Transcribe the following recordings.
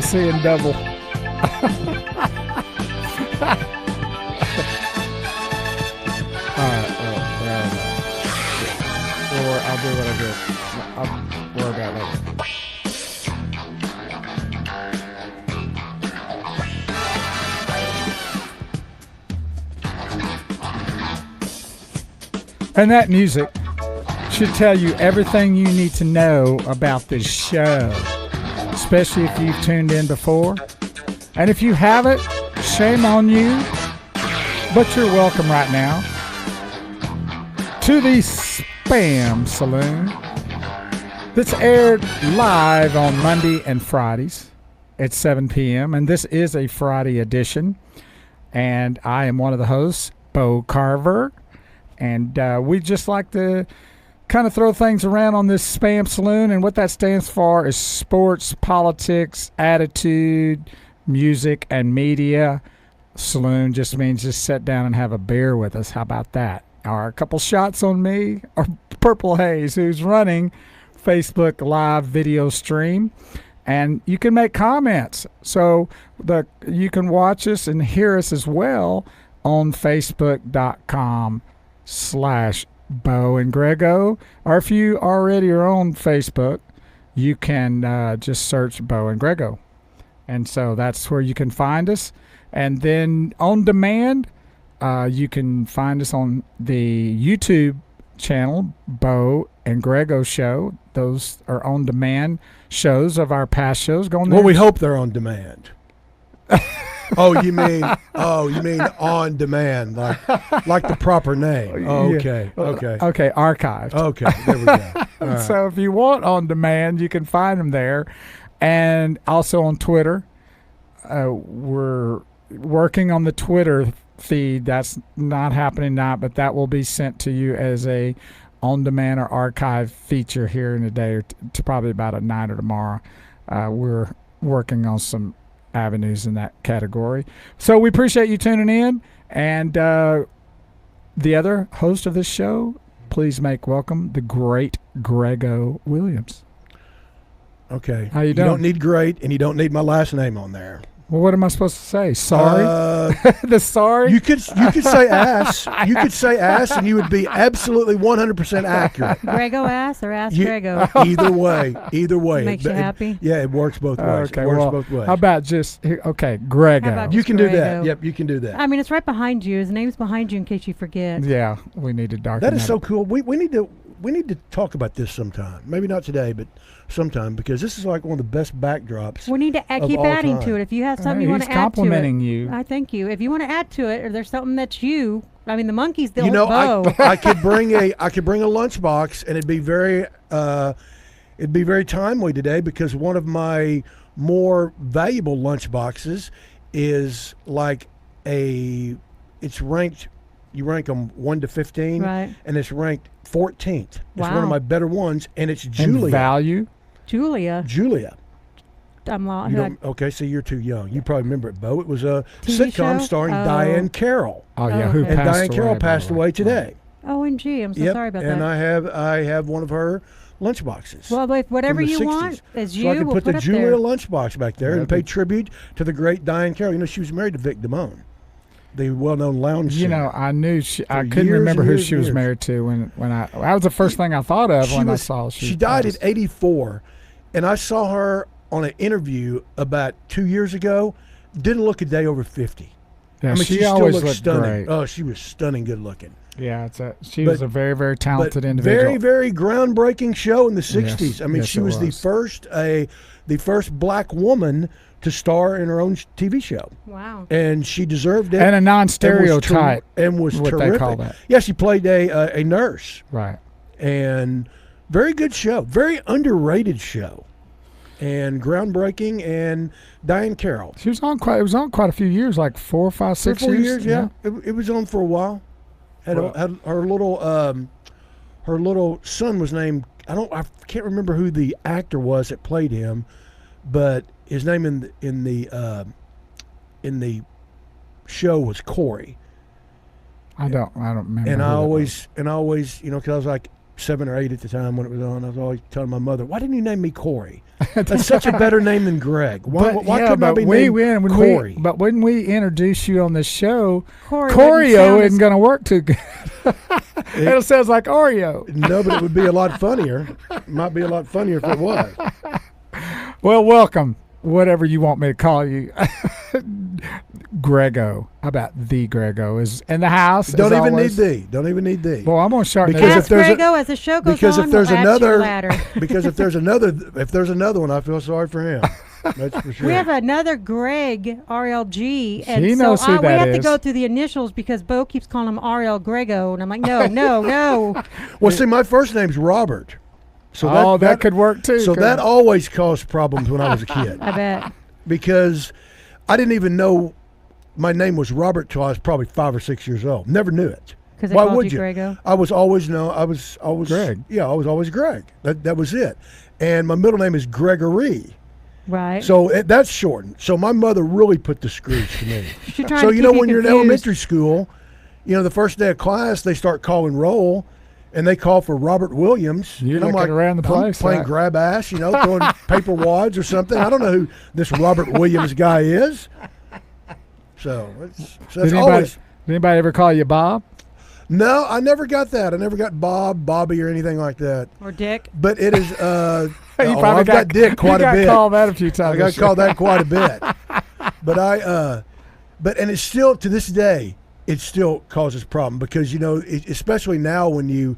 seeing double. Or I'll do what I do. I'll worry about it later. And that music should tell you everything you need to know about this show, especially if you've tuned in before. And if you haven't, shame on you, but you're welcome right now to the SPAMM Saloon that's aired live on Monday and Fridays at 7 p.m. And this is a Friday edition. And I am one of the hosts, Bo Carver. And we just like to kind of throw things around on this SPAMM Saloon. And what that stands for is sports, politics, attitude, music, and media. Saloon just means just sit down and have a beer with us. How about that? Or a couple shots on me, or Purple Haze, who's running Facebook Live video stream. And you can make comments. So you can watch us and hear us as well on Facebook.com/Bo and Greggo. Or if you already are on Facebook, you can just search Bo and Greggo. And so that's where you can find us. And then on demand, you can find us on the YouTube channel, Bo and Greggo Show. Those are on demand shows of our past shows. Go on there. Well, we hope they're on demand. You mean on demand, like the proper name. Okay. Okay, archived. Okay, there we go. All right. So if you want on demand, you can find them there. And also on Twitter. We're working on the Twitter feed. That's not happening now, but that will be sent to you as a on-demand or archive feature here in a day or to probably about a night or tomorrow. We're working on some avenues in that category. So we appreciate you tuning in. And the other host of this show, please make welcome the great Greggo Williams. Okay. How you doing? You don't need great, and you don't need my last name on there. Well, what am I supposed to say? Sorry? The sorry? You could say ass. You could say ass, and you would be absolutely 100% accurate. Greggo ass or ass Greggo? Either way. Makes you happy? Yeah, it works both ways. Okay, it works both ways. How about Greggo? How about You can Greggo? do that. Yep, you can do that. I mean, it's right behind you. His name's behind you in case you forget. Yeah, we need to darken that is so cool. We need to talk about this sometime. Maybe not today, but sometime, because this is like one of the best backdrops. We need to keep adding to it. If you have something you want to add to it. He's complimenting you. I thank you. If you want to add to it, or there's something that's the monkeys, they'll I could bring a lunchbox, and it'd be very timely today, because one of my more valuable lunchboxes is like it's ranked. You rank them 1 to 15, right? And it's ranked 14th. It's wow. one of my better ones, and it's Julia. And value? Julia. Okay, so you're too young. You probably remember it, Bo. It was a TV sitcom show? starring Diane Carroll. Oh, yeah, who and Diane Carroll passed away today. OMG, I'm so sorry about and that. I have one of her lunchboxes. Well, whatever you 60s. want, as so I can we'll put the up Julia there. lunchbox back there and pay tribute to the great Diane Carroll. You know, she was married to Vic Damone, the well-known lounge singer. You know, I knew I couldn't remember who she was married to when that was the first thing I thought of when I saw she died at 84, and I saw her on an interview about 2 years ago. Didn't look a day over 50. Yeah, I mean, she still always looked looked stunning. great. Oh, she was stunning, good looking. Yeah, she was a very, very talented individual. Very, very groundbreaking show in the 60s. Yes, I mean, she was the first black woman to star in her own TV show. Wow. And she deserved it. And a non-stereotype. And was what terrific. They call that. Yeah, she played a nurse. Right. And very good show. Very underrated show. And groundbreaking, and Diane Carroll. She was on quite. It was on quite a few years, like 4, 5, 6 4 years. Yeah, it was on for a while. Had her little son was named. I can't remember who the actor was that played him, but his name in the show was Corey. I don't remember. And I always, because I was like, 7 or 8 at the time when it was on. I was always telling my mother, "Why didn't you name me Corey? That's such a better name than Greg. Why couldn't I be named Corey?" But when we introduce you on the show, Corey Coreo isn't going to work too good. It sounds like Oreo. No, but it would be a lot funnier. It might be a lot funnier if it was. Well, welcome, whatever you want me to call you. Greggo. How about the Greggo is in the house? Don't even need thee. Don't even need thee. Well, I'm going to start Because Ask if there's Greggo as the show goes because on. if there's we'll add to your another ladder. because if there's another one, I feel sorry for him. That's for sure. We have another Greg, RLG, and He knows who we that have to is. go through the initials because Bo keeps calling him RL Greggo, and I'm like, no. Well, see, my first name's Robert. So that could work too. So that always caused problems when I was a kid I bet. because I didn't even know my name was Robert till I was probably 5 or 6 years old. Never knew it. Because they Why called would you you? Greggo. I was always Greg. Yeah, I was always Greg. That was it. And my middle name is Gregory. Right. So that's shortened. So my mother really put the screws to me. She's trying So to you keep know when you're in confused. elementary school, the first day of class they start calling roll, and they call for Robert Williams. You're and I'm looking around the I'm place, playing right? grab ass, throwing paper wads or something. I don't know who this Robert Williams guy is. So that's always. Did anybody ever call you Bob? No, I never got that. I never got Bob, Bobby, or anything like that. Or Dick. But it is. I've got Dick quite a bit. You got called that a few times. I got called that quite a bit. But and it's still to this day, it still causes problem because especially now when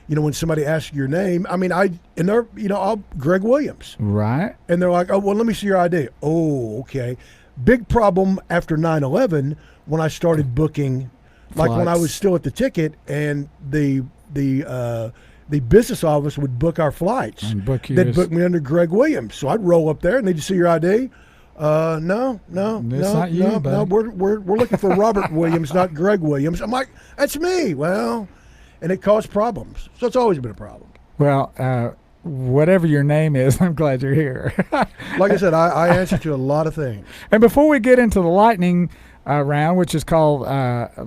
when somebody asks your name. I mean, I'll Greg Williams, Right. and they're like, "Oh, well, let me see your ID." Oh, okay. Big problem after 9/11 when I started booking, like when I Flights. was still at the ticket, and the business office would book our flights. And book you They'd as- book me under Greg Williams. So I'd roll up there and they'd see your ID. No, not you, no, buddy. we're looking for Robert Williams, not Greg Williams. I'm like, that's me. Well, and it caused problems. So it's always been a problem. Well, whatever your name is, I'm glad you're here. Like I said, I answer to a lot of things. And before we get into the lightning round, which is called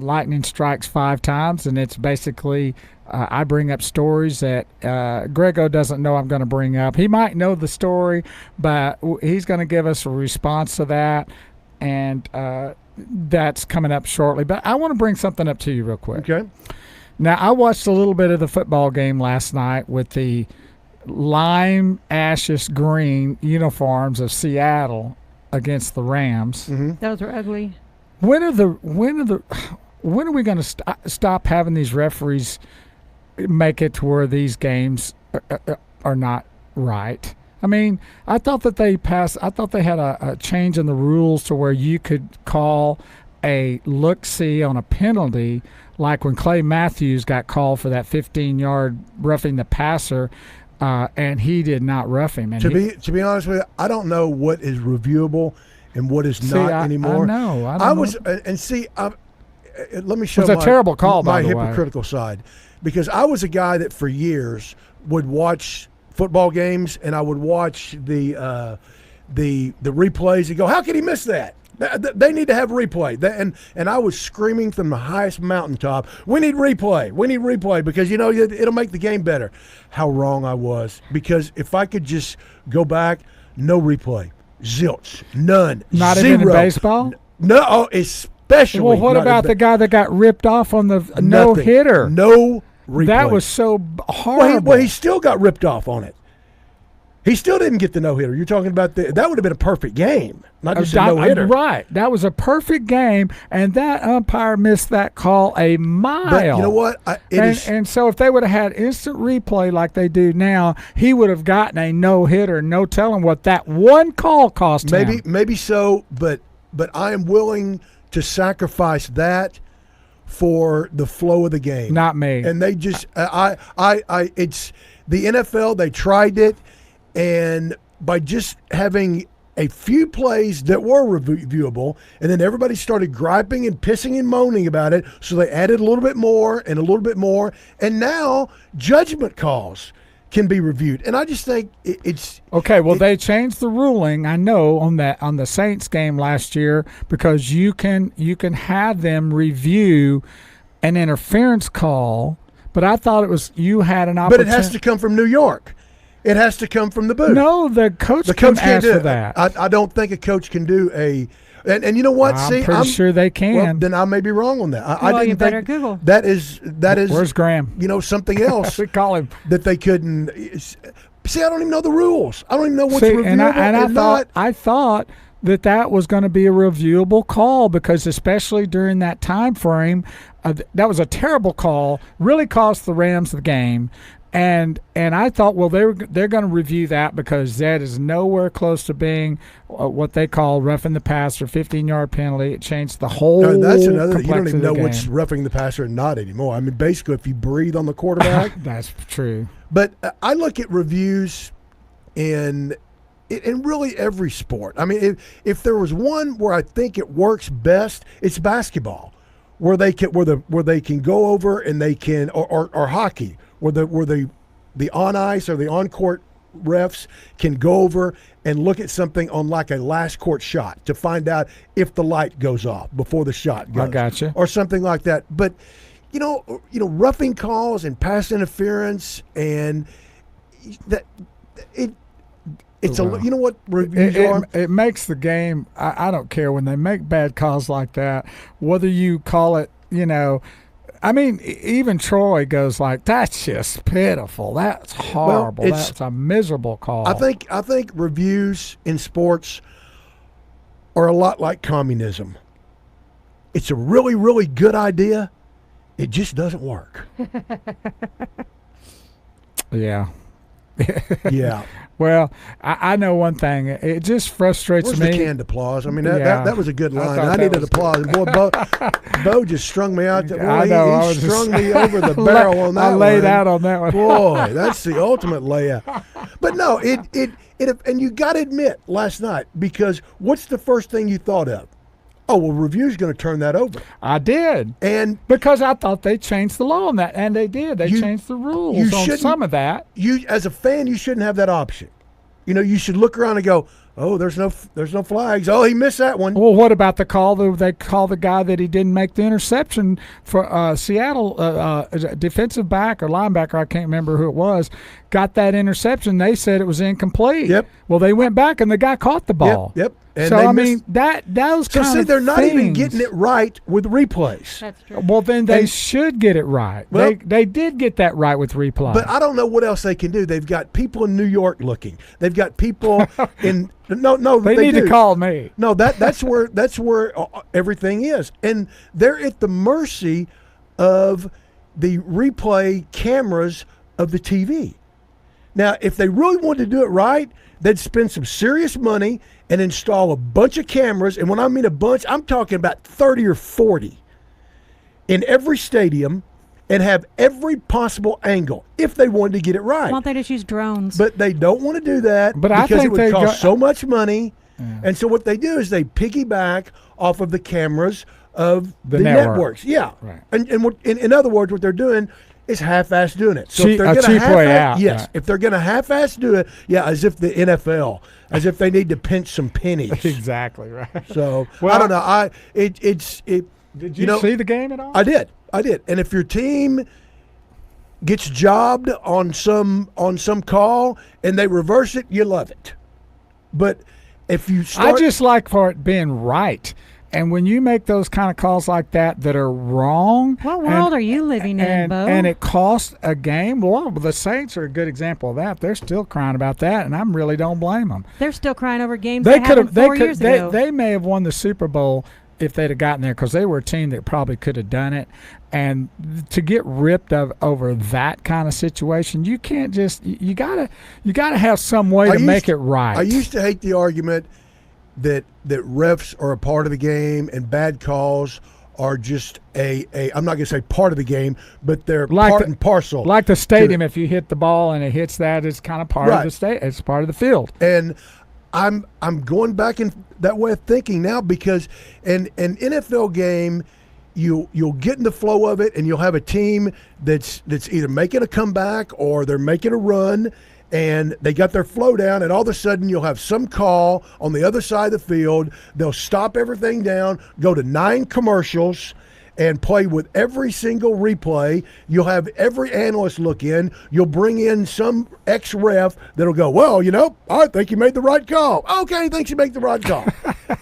Lightning Strikes 5 Times, and it's basically I bring up stories that Greggo doesn't know I'm going to bring up. He might know the story, but he's going to give us a response to that, and that's coming up shortly. But I want to bring something up to you real quick. Okay. Now, I watched a little bit of the football game last night with the lime ashes green uniforms of Seattle against the Rams. Mm-hmm. Those were ugly. When are we going to stop having these referees make it to where these games are not right? I mean, I thought that they had a change in the rules to where you could call a look-see on a penalty, like when Clay Matthews got called for that 15-yard roughing the passer, and he did not rough him. And To be honest with you, I don't know what is reviewable and what is not anymore. I know. Let me show It was a terrible call, my by the way. hypocritical side, because I was a guy that for years would watch football games and I would watch the replays and go, how could he miss that? They need to have replay. And I was screaming from the highest mountaintop, we need replay because it'll make the game better. How wrong I was, because if I could just go back, no replay. Zilch, none, Not zero. even in baseball? No, especially. Well, what not about in the guy that got ripped off on the nothing. no-hitter? No replay. That was so horrible. Well, he still got ripped off on it. He still didn't get the no-hitter. You're talking about that would have been a perfect game, not just a no-hitter. Right. That was a perfect game, and that umpire missed that call a mile. But you know what? And so if they would have had instant replay like they do now, he would have gotten a no-hitter. No telling what that one call cost him. Maybe so, but I am willing to sacrifice that for the flow of the game. Not me. And they just it's the NFL. They tried it, and by just having a few plays that were reviewable, and then everybody started griping and pissing and moaning about it, so they added a little bit more and a little bit more, and now judgment calls can be reviewed. And I just think it's okay. Well, they changed the ruling, I know, on the Saints game last year, because you can have them review an interference call, But I thought it was you had an But opportunity. it has to come from New York. It has to come from the booth. No, the coach the can coach can't ask do for it. that. I don't think a coach can do a. And you know what? I'm pretty sure they can. Well, then I may be wrong on that. I Well, didn't you better think Google. that is Where's Graham? something else We call him. that they couldn't. See, I don't even know the rules. I don't even know what's See, reviewable and not. I thought that was going to be a reviewable call because especially during that time frame, that was a terrible call. Really cost the Rams the game. And I thought, well, they're going to review that because that is nowhere close to being what they call roughing the passer, 15-yard penalty. It changed the whole. No, that's another. You don't complexity even know of the what's game. roughing the passer and not anymore. I mean, basically, if you breathe on the quarterback. That's true. But I look at reviews in really every sport. I mean, if there was one where I think it works best, it's basketball, where they can go over and they can or hockey, where the on ice or the on court refs can go over and look at something on like a last court shot to find out if the light goes off before the shot goes. I gotcha. Or something like that. But roughing calls and pass interference and that it's Well, you know what reviews are? It makes the game. I don't care when they make bad calls like that. Whether you call it, I mean, even Troy goes like, "That's just pitiful. That's horrible. That's a miserable call." I think reviews in sports are a lot like communism. It's a really, really good idea. It just doesn't work. Yeah. Yeah. Well, I know one thing. It just frustrates Where's me. the canned applause? I mean, Yeah. that was a good I line. thought I that needed was applause. And boy, Bo just strung me out. I know, I He was just- strung me over the barrel on that I laid one. out on that one. Boy, that's the ultimate layout. But no, it and you got to admit, last night, because what's the first thing you thought of? Oh, well, review's going to turn that over. I did. And Because I thought they changed the law on that, and they did. They changed the rules on shouldn't- some of that. you, as a fan, you shouldn't have that option. You should look around and go, oh, there's no flags. Oh, he missed that one. Well, what about the call? They call the guy that he didn't make the interception for Seattle defensive back or linebacker. I can't remember who it was. Got that interception. They said it was incomplete. Yep. Well, they went back and the guy caught the ball. Yep. And So they I missed- mean those So kind see, of they're not even things. getting it right with replays. That's true. Well, then they And- should get it right. Well- they did get that right with replay. But I don't know what else they can do. They've got people in New York looking. They've got people in no. they need do. to call me. No, that's where everything is, and they're at the mercy of the replay cameras of the TV. Now, if they really wanted to do it right, they'd spend some serious money and install a bunch of cameras. And when I mean a bunch, I'm talking about 30 or 40 in every stadium and have every possible angle if they wanted to get it right. Why don't they just use drones? But they don't want to do that But I because it think would they cost go- so much money. And so what they do is they piggyback off of the cameras of the network. networks. Yeah. Right. And in other words, what they're doing is half-ass doing it. So Cheap- if they're a gonna cheap way half-ass- out, yes, right. if they're going to half-ass do it, as if the NFL, as if they need to pinch some pennies. Exactly right. So Well, I don't know. It's Did you see the game at all? I did. And if your team gets jobbed on some call and they reverse it, you love it. But if you start, I just like for it being right. And when you make those kind of calls like that are wrong, What world are you living in, Bo? And it costs a game. Well, the Saints are a good example of that. They're still crying about that, and I really don't blame them. They're still crying over games They that could happened have. 4 years ago. They may have won the Super Bowl if they'd have gotten there because they were a team that probably could have done it. And to get ripped over that kind of situation, you can't just. You gotta have some way to make it right. I used to hate the argument that refs are a part of the game and bad calls are just a I'm not going to say part of the game, but they're part and parcel. Like the stadium, if you hit the ball and it hits that, it's kind of part of the state. It's part of the field. And I'm going back in that way of thinking now because an NFL game, you'll get in the flow of it and you'll have a team that's either making a comeback or they're making a run and they got their flow down, and all of a sudden you'll have some call on the other side of the field. They'll stop everything down, go to 9 commercials, and play with every single replay. You'll have every analyst look in. You'll bring in some ex-ref that'll go, well, I think you made the right call. Okay, thinks you make the right call.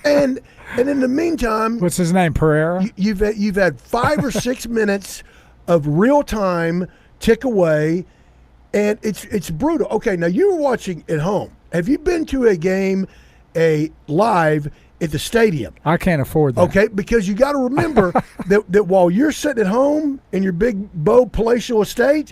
and in the meantime, what's his name, Pereira? You've had 5 or 6 minutes of real time tick away, and it's brutal. Okay, now you were watching at home. Have you been to a game live at the stadium? I can't afford that. Okay, because you got to remember that while you're sitting at home in your big Bo palatial estate,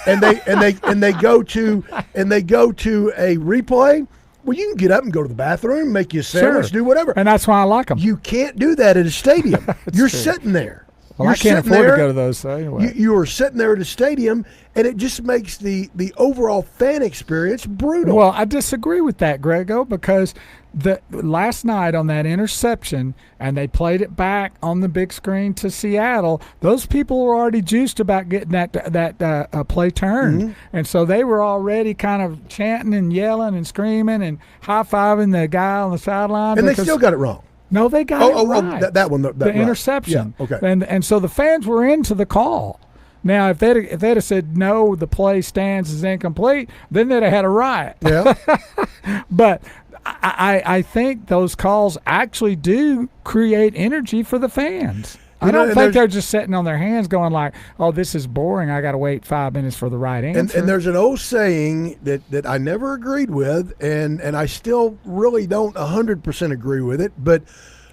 and they go to a replay, well, you can get up and go to the bathroom, make you a sandwich, Sure. do whatever. And that's why I like them. You can't do that at a stadium. You're true. sitting there. Well, You're I can't sitting afford there, to go to those, so anyway. You are sitting there at a stadium, and it just makes the overall fan experience brutal. Well, I disagree with that, Greggo, because the last night on that interception, and they played it back on the big screen to Seattle, those people were already juiced about getting that play turned. Mm-hmm. And so they were already kind of chanting and yelling and screaming and high-fiving the guy on the sideline. And they still got it wrong. No, they got it right. That one. The interception. Yeah, okay. And so the fans were into the call. Now, if they'd have said, no, the play stands as incomplete, then they'd have had a riot. Yeah. But I think those calls actually do create energy for the fans. I don't think they're just sitting on their hands going like, oh, this is boring. I got to wait 5 minutes for the right answer. And there's an old saying that I never agreed with, and I still really don't 100% agree with it, but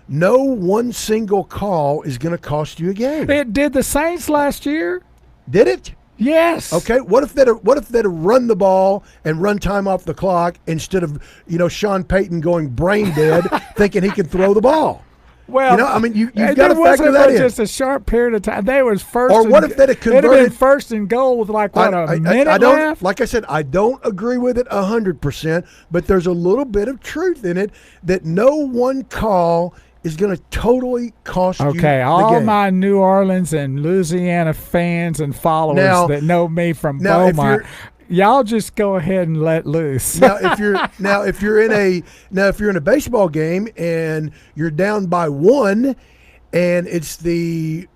no one single call is going to cost you a game. It did the Saints last year. Did it? Yes. Okay. What if they'd have run the ball and run time off the clock instead of Sean Payton going brain dead thinking he can throw the ball? Well, you've got to factor that in. Just a short period of time. They was first. Or what if they'd have converted? It'd have been first and goal with a minute left. Like I said, I don't agree with it 100%, but there's a little bit of truth in it that no one call is going to totally cost you the Okay, all game. my New Orleans and Louisiana fans and followers that know me from Beaumont, y'all just go ahead and let loose. Now, if you're in a baseball game and you're down by 1, and it's the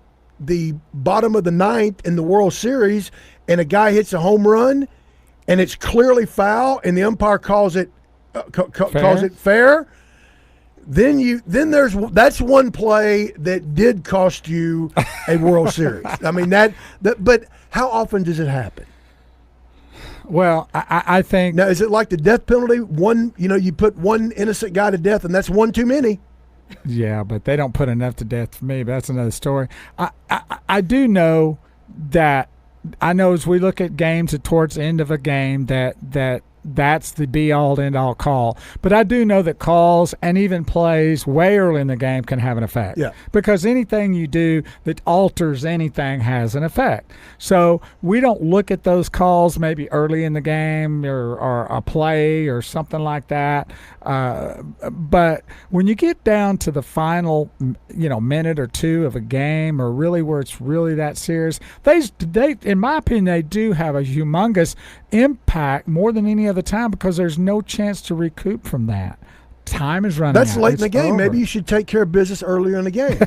bottom of the 9th in the World Series, and a guy hits a home run, and it's clearly foul, and the umpire calls it fair. That's one play that did cost you a World Series. I mean but how often does it happen? Well, I think now, is it like the death penalty? You put one innocent guy to death, and that's one too many. Yeah, but they don't put enough to death for me. But that's another story. I do know that. I know as we look at games towards the end of a game that's the be-all, end-all call. But I do know that calls and even plays way early in the game can have an effect. Yeah. Because anything you do that alters anything has an effect. So we don't look at those calls maybe early in the game or a play or something like that. But when you get down to the final, minute or two of a game, or really where it's really that serious, they in my opinion, they do have a humongous impact more than any other time because there's no chance to recoup from that. Time is running out. That's late in the game. Over. Maybe you should take care of business earlier in the game.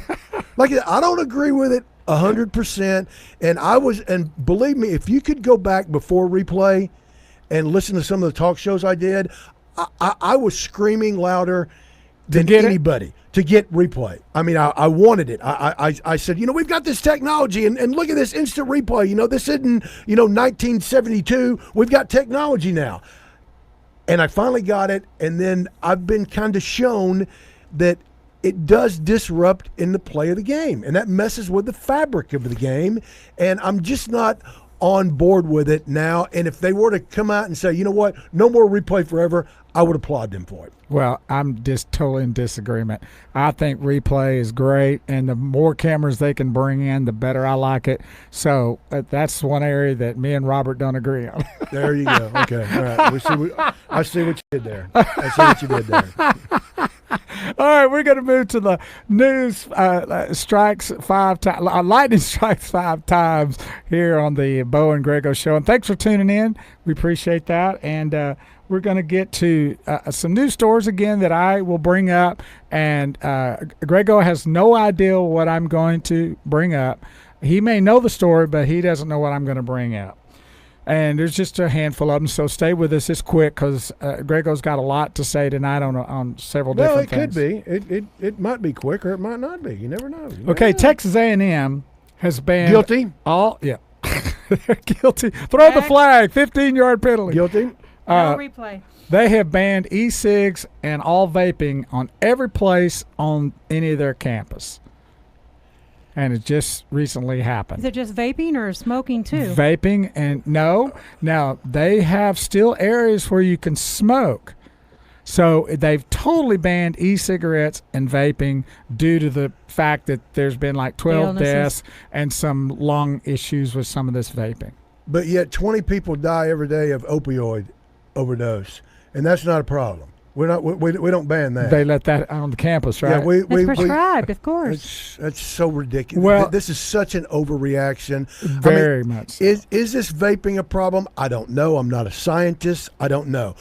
I don't agree with it 100%. And believe me, if you could go back before replay and listen to some of the talk shows I did, I was screaming louder than anybody to get replay. I mean, I wanted it. I said, we've got this technology, and look at this instant replay. This isn't, 1972. We've got technology now. And I finally got it, and then I've been kind of shown that it does disrupt in the play of the game, and that messes with the fabric of the game, and I'm just not on board with it now. And if they were to come out and say, you know what, no more replay forever, I would applaud them for it. Well, I'm just totally in disagreement. I think replay is great, and the more cameras they can bring in, the better I like it. So that's one area that me and Robert don't agree on. There you go. Okay. All right. I see what you did there. All right. right, we're going to move to the news. Strikes 5 times. Lightning strikes 5 times here on the Bo and Greggo show. And thanks for tuning in. We appreciate that. And we're going to get to some news stories again that I will bring up. And Greggo has no idea what I'm going to bring up. He may know the story, but he doesn't know what I'm going to bring up. And there's just a handful of them, so stay with us. It's quick because Greggo's got a lot to say tonight on several different things. Well, it could be. It might be quick or it might not be. You never know. Okay, Texas A&M has banned Guilty. Yeah, they're guilty. Throw the flag. 15-yard penalty. Guilty. No replay. They have banned e-cigs and all vaping on every place on any of their campus. And it just recently happened. Is it just vaping or smoking too? Vaping and no. Now, they have still areas where you can smoke. So they've totally banned e-cigarettes and vaping due to the fact that there's been like 12 deaths and some lung issues with some of this vaping. But yet 20 people die every day of opioid overdose. And that's not a problem. We don't ban that. They let that on the campus, right? Yeah, It's prescribed, of course. That's so ridiculous. Well, this is such an overreaction. Very much. So. Is this vaping a problem? I don't know. I'm not a scientist. I don't know.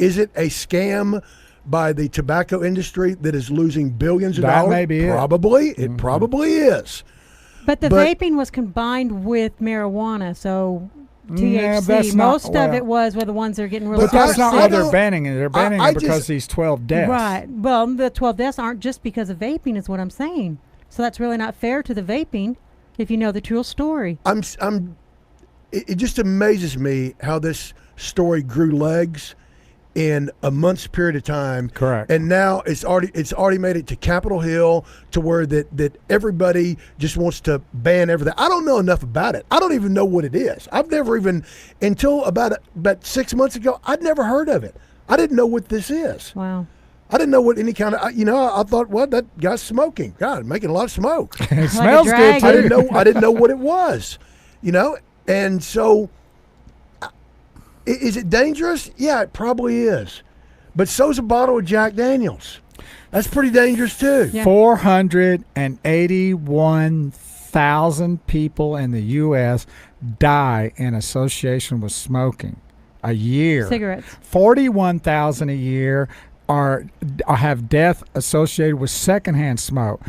Is it a scam by the tobacco industry that is losing billions of dollars? That may be probably. It probably is. But vaping was combined with marijuana, so THC. Most of it was the ones that are getting really But that's not why they're banning it. They're banning it because just, these 12 deaths. Right. Well, the 12 deaths aren't just because of vaping is what I'm saying. So that's really not fair to the vaping if you know the true story. It just amazes me how this story grew legs in a month's period of time. Correct. And now it's already made it to Capitol Hill to where that everybody just wants to ban everything. I don't know enough about it. I don't even know what it is. I've never even, until about 6 months ago, I'd never heard of it. I didn't know what this is. Wow. I didn't know what any kind of, I thought, well, that guy's smoking. God, making a lot of smoke. It smells good too. I didn't know what it was, and so is it dangerous? Yeah, it probably is. But so's a bottle of Jack Daniels. That's pretty dangerous too. Yeah. 481,000 people in the U.S. die in association with smoking a year. Cigarettes. 41,000 a year have death associated with secondhand smoke.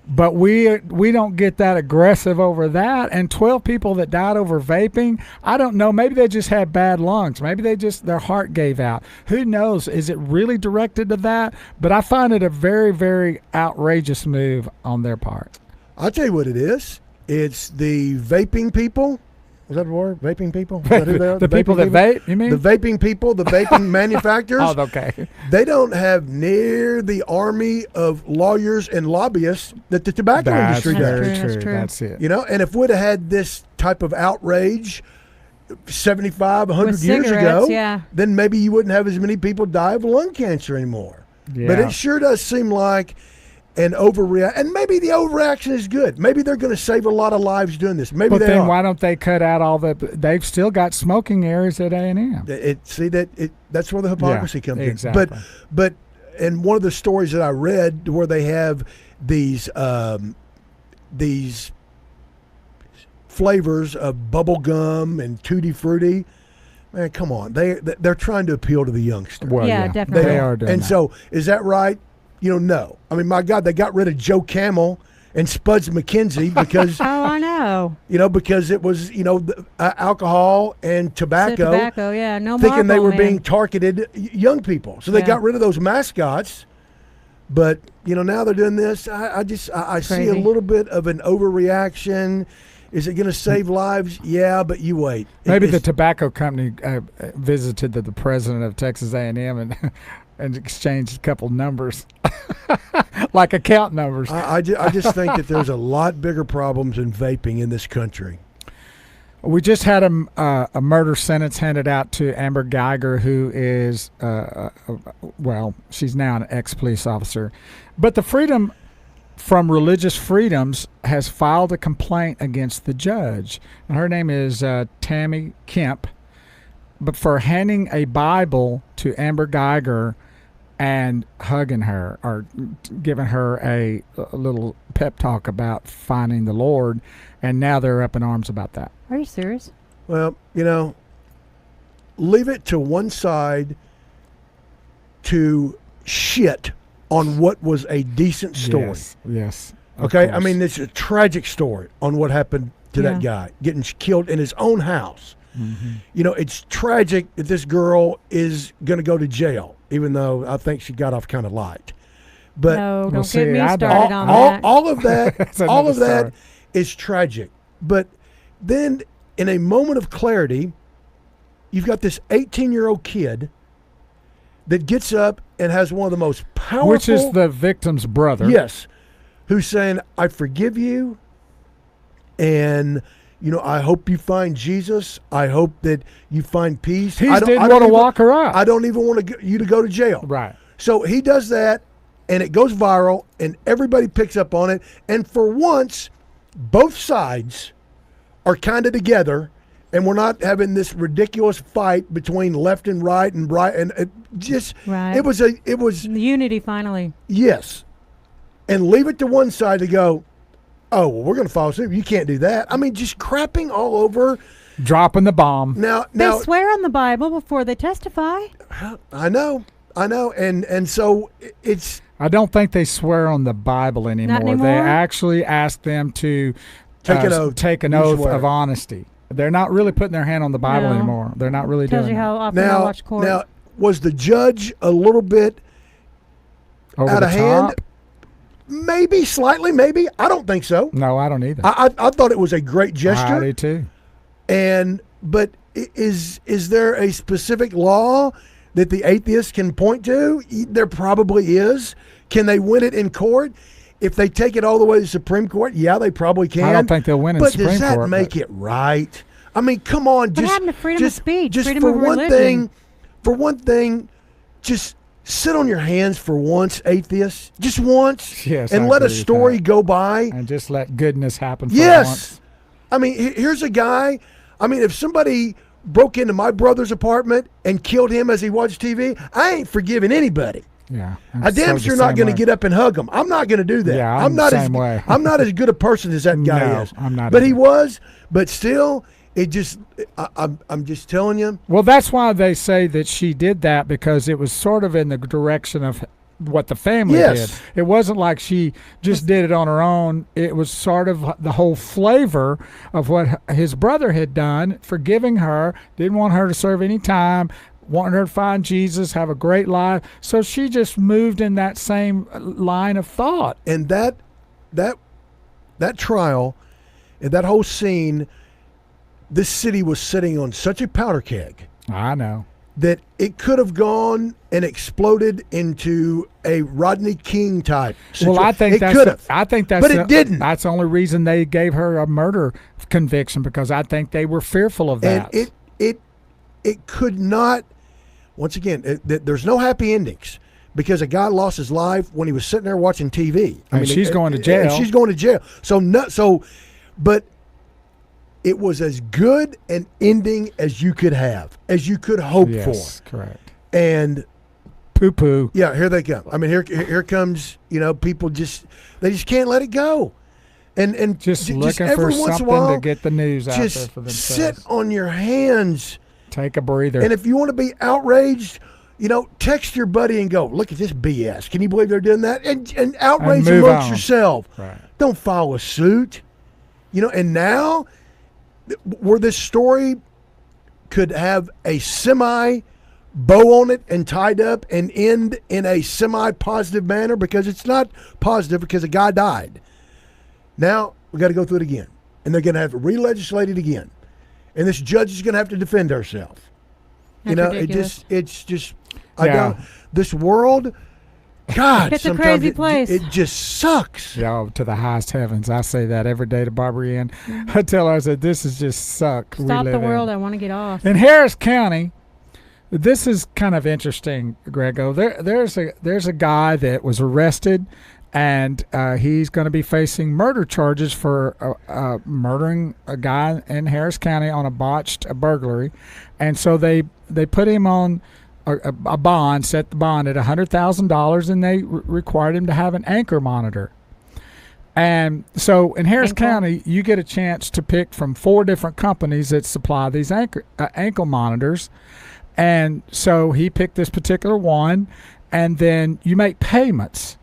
But we don't get that aggressive over that. And 12 people that died over vaping, I don't know. Maybe they just had bad lungs. Maybe their heart gave out. Who knows? Is it really directed to that? But I find it a very, very outrageous move on their part. I'll tell you what it is. It's the vaping people. Was that the word? Vaping people? Is that who they are? The people that vape, you mean? The vaping people, the vaping manufacturers. Oh, okay. They don't have near the army of lawyers and lobbyists that the tobacco industry does. That's true. That's it. And if we'd have had this type of outrage 75, 100 years ago, then maybe you wouldn't have as many people die of lung cancer anymore. Yeah. But it sure does seem like an overreaction. And maybe the overreaction is good. Maybe they're going to save a lot of lives doing this. Maybe then why don't they cut out all the? They've still got smoking areas at A&M. That's where the hypocrisy comes in. Exactly. But and one of the stories that I read where they have these flavors of bubble gum and tutti frutti. Man, come on. They're trying to appeal to the youngster. Well, yeah, definitely. They are doing and that. So is that right? No. I mean, my God, they got rid of Joe Camel and Spuds McKenzie because I know. Because it was alcohol and tobacco. Tobacco, yeah, no. Thinking they were being targeted young people, so they got rid of those mascots. But now they're doing this. I see a little bit of an overreaction. Is it going to save lives? Yeah, but you wait. Maybe the tobacco company visited the president of Texas A&M and exchanged a couple numbers, like account numbers. I just think that there's a lot bigger problems in vaping in this country. We just had a murder sentence handed out to Amber Geiger, who is, she's now an ex-police officer. But the Freedom from Religious Freedoms has filed a complaint against the judge. And her name is Tammy Kemp. But for handing a Bible to Amber Geiger and hugging her or giving her a little pep talk about finding the Lord, and now they're up in arms about that. Are you serious? Well, leave it to one side to shit on what was a decent story. Yes. Okay? I mean, it's a tragic story on what happened to that guy getting killed in his own house. Mm-hmm. It's tragic that this girl is going to go to jail, even though I think she got off kind of light. But no, don't get me started on that. All of that, all of that story. is tragic. But then, in a moment of clarity, you've got this 18-year-old kid that gets up and has one of the most powerful... Which is the victim's brother. Yes. Who's saying, I forgive you, and... I hope you find Jesus. I hope that you find peace. He didn't want to walk her up. I don't even want you to go to jail. Right. So he does that, and it goes viral, and everybody picks up on it. And for once, both sides are kind of together, and we're not having this ridiculous fight between left and right and right. And it just, it was unity finally. Yes. And leave it to one side to go, oh, well, we're going to follow suit. You can't do that. I mean, just crapping all over. Dropping the bomb. Now they swear on the Bible before they testify. I know. And so it's... I don't think they swear on the Bible anymore. Not anymore? They actually ask them to take an oath of honesty. They're not really putting their hand on the Bible anymore. They're not really Tells doing you how it. often I watch court. Now, was the judge a little bit Over out the of hand? top? Maybe, slightly, maybe. I don't think so. No, I don't either. I thought it was a great gesture. I do too. But is there a specific law that the atheists can point to? There probably is. Can they win it in court? If they take it all the way to the Supreme Court, yeah, they probably can. I don't think they'll win in the Supreme Court. But does that make it right? I mean, come on. What happened to freedom of speech, just freedom for of one religion? For one thing, just sit on your hands for once, atheists. Just once. Yes, and I let a agree with story that. go by. And just let goodness happen for Yes. once. I mean, here's a guy. I mean, if somebody broke into my brother's apartment and killed him as he watched TV, I ain't forgiving anybody. Yeah. I damn sure not going to get up and hug him. I'm not going to do that. Yeah, I'm not the same way. I'm not as good a person as that guy No, is. I'm not But either. he was. But still, it just. I'm just telling you. Well, that's why they say that she did that, because it was sort of in the direction of what the family Yes. did. It wasn't like she just did it on her own. It was sort of the whole flavor of what his brother had done, forgiving her, didn't want her to serve any time, wanted her to find Jesus, have a great life. So she just moved in that same line of thought. And that trial and that whole scene, this city was sitting on such a powder keg I know. that it could have gone and exploded into a Rodney King type situation. Well, I think it that's could have. but it didn't. That's the only reason they gave her a murder conviction, because I think they were fearful of that. And it could not. Once again, there's no happy endings, because a guy lost his life when he was sitting there watching TV. And she's going to jail. And she's going to jail. But it was as good an ending as you could have, as you could hope Yes, for. correct. And Poo-poo. yeah, here they come. I mean, here comes, people they just can't let it go. And Just looking every for once in a something while, to get the news out there just for themselves. sit on your hands. Take a breather. And if you want to be outraged, text your buddy and go, look at this BS. Can you believe they're doing that? And outrage move amongst on. yourself. Right. Don't file a suit. And now, where this story could have a semi bow on it and tied up and end in a semi-positive manner, because it's not positive because a guy died. Now, we got to go through it again. And they're going to have to re-legislate it again. And this judge is going to have to defend herself. That's ridiculous. It's just, this world, God, It's a sometimes crazy place. It just sucks. to the highest heavens. I say that every day to Barbara Ann. I tell her, I said, this is just suck. we Stop live the world. in. I want to get off. In Harris County, this is kind of interesting, Greggo. There's a guy that was arrested, and he's going to be facing murder charges for murdering a guy in Harris County on a botched burglary. And so they put him on a bond, set the bond at $100,000, and they required him to have an anchor monitor. And so in Harris County, you get a chance to pick from 4 different companies that supply these ankle monitors. And so he picked this particular one, and then you make payments.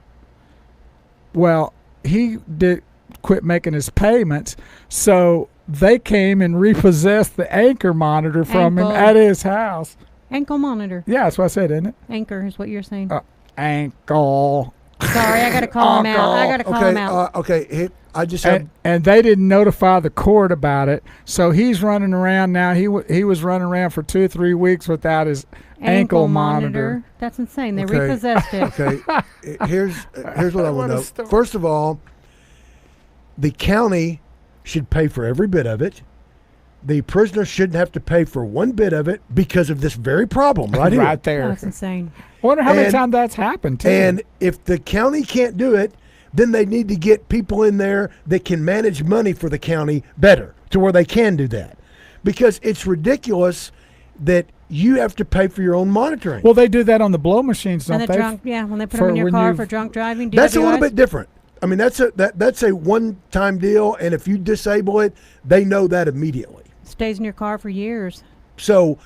Well, he did quit making his payments, so they came and repossessed the anchor monitor from him at his house. Ankle monitor. Yeah, that's what I said, isn't it? Anchor is what you're saying. Ankle. Sorry, I got to call him out. I got to call him out. Okay, I just have... And they didn't notify the court about it, so he's running around now. He was running around for 2 or 3 weeks without his ankle monitor. That's insane. They repossessed it. Okay, here's what I want to know. First of all, the county should pay for every bit of it. The prisoner shouldn't have to pay for one bit of it because of this very problem right here. Right there. That's insane. I wonder how many times that's happened, too. And if the county can't do it, then they need to get people in there that can manage money for the county better to where they can do that. Because it's ridiculous that you have to pay for your own monitoring. Well, they do that on the blow machines, don't they? When they put them in your car for drunk driving. That's a little bit different. I mean, that's a one-time deal, and if you disable it, they know that immediately. Stays in your car for years. So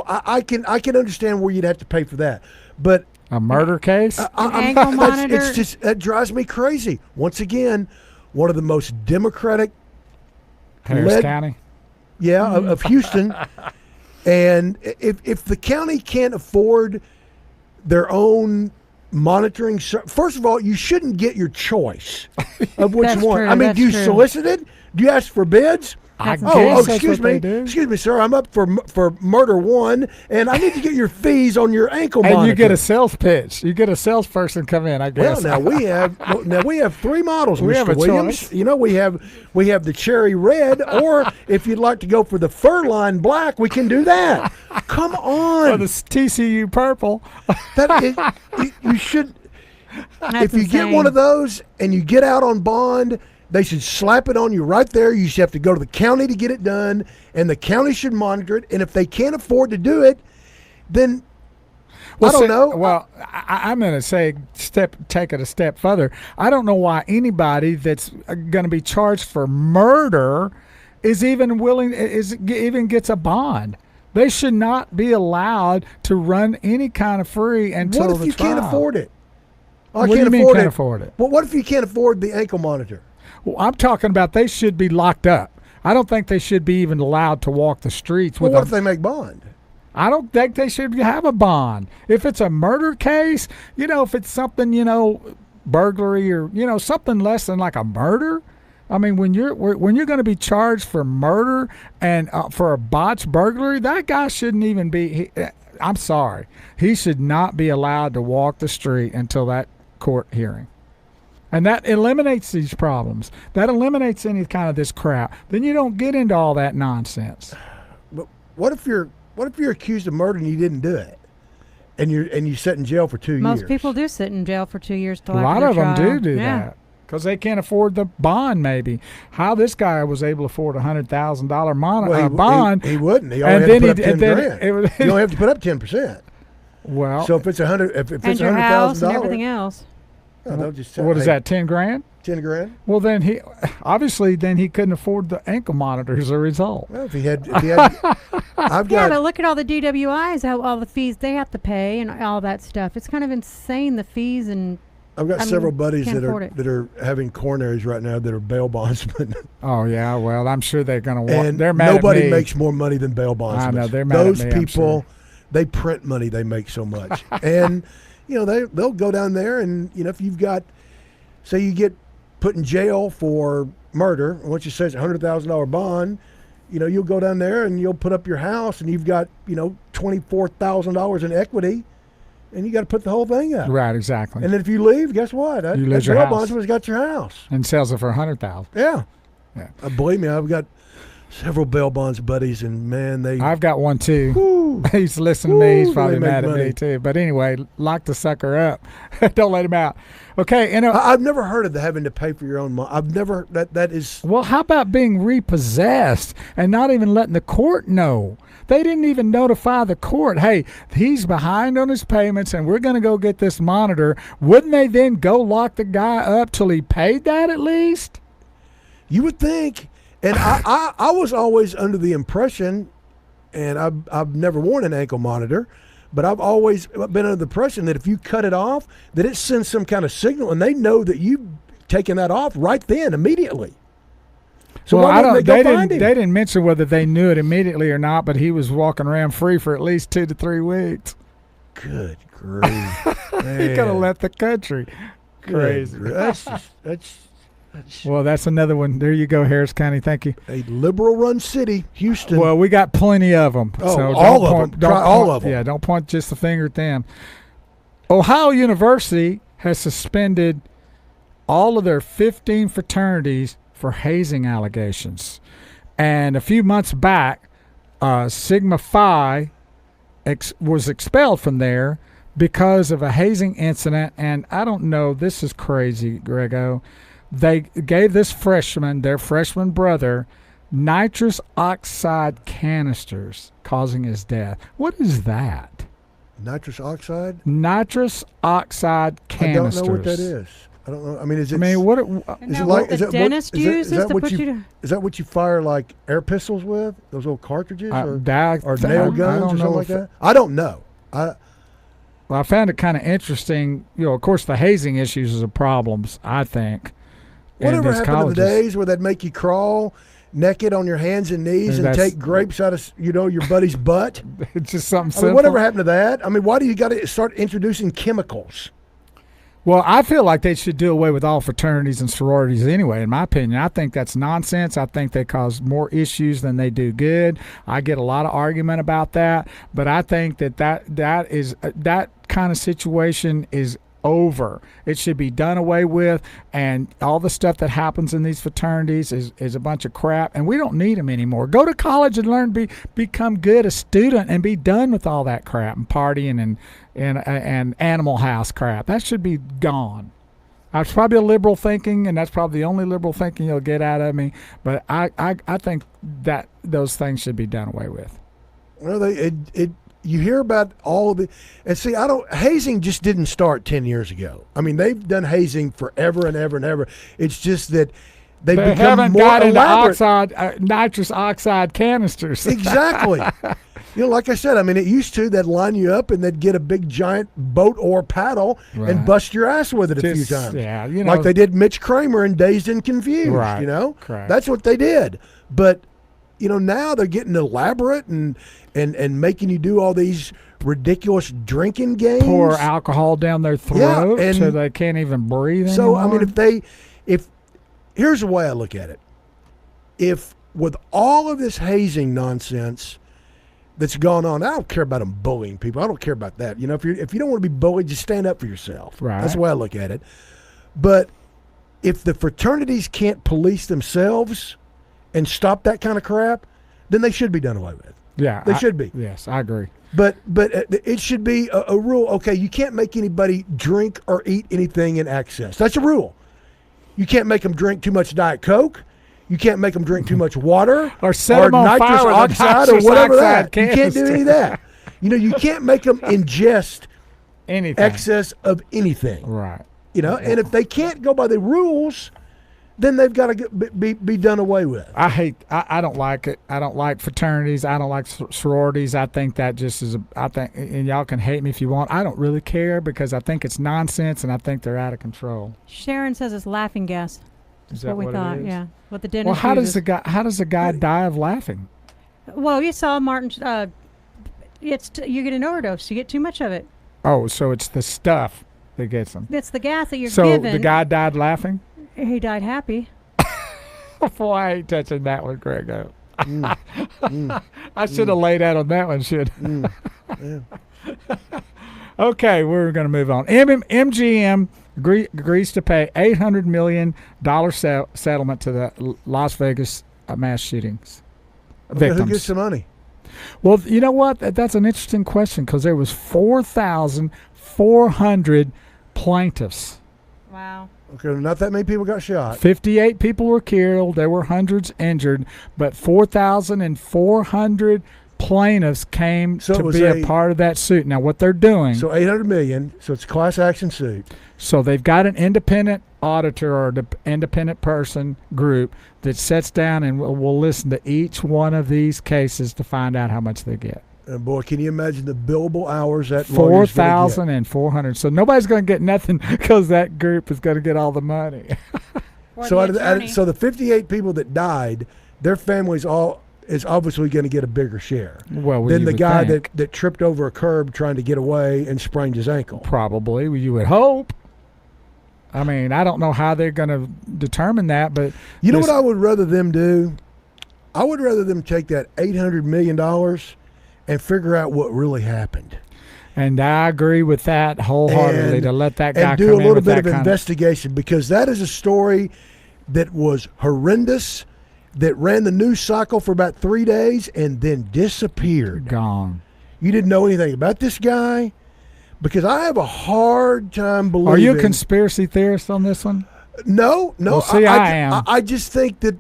I can understand where you'd have to pay for that, but a murder case, ankle monitor. It's just that drives me crazy. Once again, one of the most democratic Harris County, of Houston, and if the county can't afford their own monitoring, first of all, you shouldn't get your choice of which one. True, I mean, do you solicit it? Do you ask for bids? Excuse me, sir. I'm up for murder 1, and I need to get your fees on your ankle monitor. And you get a sales pitch. You get a salesperson come in. I guess. Well, now we have 3 models, we Mr. have a Williams. choice. You know, we have the cherry red, or if you'd like to go for the fur line black, we can do that. Come on. Or the TCU purple. You should. That's if you insane. get one of those and you get out on bond, they should slap it on you right there. You should have to go to the county to get it done, and the county should monitor it. And if they can't afford to do it, then I don't know. Well, I'm going to say take it a step further. I don't know why anybody that's going to be charged for murder is even even gets a bond. They should not be allowed to run any kind of free until the trial. What if you can't afford it? What do you mean can't afford it? Well, what if you can't afford the ankle monitor? Well, I'm talking about they should be locked up. I don't think they should be even allowed to walk the streets. Well, what if they make bond? I don't think they should have a bond. If it's a murder case, if it's something, burglary or, something less than like a murder. I mean, when you're going to be charged for murder and for a botched burglary, that guy shouldn't even be. I'm sorry. He should not be allowed to walk the street until that court hearing. And that eliminates these problems. That eliminates any kind of this crap. Then you don't get into all that nonsense. But what if you're accused of murder and you didn't do it, and you sit in jail for 2 years? Most people do sit in jail for 2 years. A lot of them do that because they can't afford the bond. Maybe how this guy was able to afford $100,000 bond. He wouldn't. He only had to put up 10 grand. You only have to put up 10%. Well, so if it's $100,000 and everything else. No, just what is that? 10 grand? 10 grand. Well, then he couldn't afford the ankle monitor as a result. Well, if he had, but look at all the DWIs, how all the fees they have to pay, and all that stuff. It's kind of insane, the fees. And I've got several buddies that are having coronaries right now that are bail bondsmen. Oh yeah, well I'm sure they're going to want. And they're mad nobody at me. makes more money than bail bondsmen. I know they're mad Those at me, people, they print money. They make so much, and they'll go down there, and if you've got, say you get put in jail for murder, once you say it's $100,000 bond, you'll go down there and you'll put up your house, and you've got $24,000 in equity, and you got to put the whole thing up. Right, exactly. And then if you leave, guess what? You lose your house. Bondsman's got your house and sells it for $100,000. Yeah. Yeah. Believe me, I've got several bail bonds buddies, and man, I've got one too. whoo, He's listening to me. He's Woo, probably they make mad at money. me too. But anyway, lock the sucker up. Don't let him out. Okay. I've never heard of the having to pay for your own money. I've never that is. Well, how about being repossessed and not even letting the court know? They didn't even notify the court, hey, he's behind on his payments and we're going to go get this monitor. Wouldn't they then go lock the guy up till he paid that at least? You would think. And I was always under the impression, and I've never worn an ankle monitor, but I've always been under the impression that if you cut it off, that it sends some kind of signal, and they know that you've taken that off right then, immediately. So well, why wouldn't they go find him? They didn't mention whether they knew it immediately or not, but he was walking around free for at least 2 to 3 weeks. Good grief. He could have left the country. Crazy. That's Well, that's another one. There you go, Harris County. Thank you. a liberal-run city, Houston. Well, we got plenty of them. Oh, so all of them. Try all of them. Yeah, don't point just the finger at them. Ohio University has suspended all of their 15 fraternities for hazing allegations. And a few months back, Sigma Phi was expelled from there because of a hazing incident. And I don't know, this is crazy, Greggo. They gave this freshman, their freshman brother, nitrous oxide canisters, causing his death. What is that? Nitrous oxide? Nitrous oxide canisters. I don't know what that is. I don't know. I mean, is it? I mean, what? Is it what like? the Is that dentist what, is uses that to what put you? you to- Is that what you fire like air pistols with? Those little cartridges or nail I guns don't or know something like if- that? I don't know. Well, I found it kind of interesting. You know, of course, the hazing issues are problems, I think. in Whatever these happened to the colleges. days where they'd make you crawl naked on your hands and knees and That's- take grapes out of your buddy's butt? It's just something I simple. mean, whatever happened to that? I mean, why do you got to start introducing chemicals? Well, I feel like they should do away with all fraternities and sororities anyway, in my opinion. I think that's nonsense. I think they cause more issues than they do good. I get a lot of argument about that, but I think that kind of situation is over. It should be done away with, and all the stuff that happens in these fraternities is a bunch of crap, and we don't need them anymore. Go to college and learn, become good a student, and be done with all that crap and partying and Animal House crap. That should be gone. That's probably a liberal thinking, and that's probably the only liberal thinking you'll get out of me, but I think that those things should be done away with. Well, you hear about all of it, and see, hazing just didn't start 10 years ago. I mean, they've done hazing forever and ever and ever. It's just that they become haven't more got into elaborate. nitrous oxide canisters. Exactly. Like I said, I mean, it used to, they'd line you up and they'd get a big giant boat or paddle Right. and bust your ass with it a few Just- times. yeah, like they did Mitch Kramer in Dazed and Confused. Right. Correct. That's what they did. But now they're getting elaborate and making you do all these ridiculous drinking games. Pour alcohol down their throat and so they can't even breathe So anymore. I mean, if here's the way I look at it: if with all of this hazing nonsense that's gone on, I don't care about them bullying people. I don't care about that. If you don't want to be bullied, just stand up for yourself. Right. That's the way I look at it. But if the fraternities can't police themselves and stop that kind of crap, then they should be done away with. yeah, They should be. Yes, I agree. But it should be a rule. Okay, you can't make anybody drink or eat anything in excess. That's a rule. You can't make them drink too much Diet Coke. You can't make them drink too much water Or set them on nitrous fire with a oxide or nitrous whatever oxide that. You can't do any of that. You can't make them ingest Anything. excess of anything. Right. And if they can't go by the rules, then they've got to be done away with. I don't like it. I don't like fraternities. I don't like sororities. I think that just is and y'all can hate me if you want. I don't really care because I think it's nonsense and I think they're out of control. Sharon says it's laughing gas. Is That's what we thought. it is? Yeah, what the dentist Well, how does uses. a guy die of laughing? Well, you saw Martin. You get an overdose. You get too much of it. Oh, so it's the stuff that gets him. It's the gas that you're So given. the guy died laughing? He died happy. Boy, I ain't touching that one, Greggo. I should have laid out on that one, Yeah. Okay, we're going to move on. MGM agrees to pay $800 million settlement to the Las Vegas mass shootings. victims. Who gets the money? Well, you know what? That's an interesting question because there was 4,400 plaintiffs. Wow. Okay, not that many people got shot. 58 people were killed. There were hundreds injured, but 4,400 plaintiffs came to be a part of that suit. Now, what they're doing. So $800 million. So it's a class action suit. So they've got an independent auditor or the independent person group that sits down and will listen to each one of these cases to find out how much they get. And boy, can you imagine the billable hours that 4,400. So nobody's going to get nothing because that group is going to get all the money. So the 58 people that died, their families is obviously going to get a bigger share than the guy that tripped over a curb trying to get away and sprained his ankle. Probably, you would hope. I mean, I don't know how they're going to determine that, but you know what I would rather them do? I would rather them take that $800 million and figure out what really happened. And I agree with that wholeheartedly, to let that guy come in and do a little with bit that of investigation, because that is a story that was horrendous, that ran the news cycle for about 3 days and then disappeared. Gone. You didn't know anything about this guy? Because I have a hard time believing. Are you a conspiracy theorist on this one? No. Well, see, I am. I just think that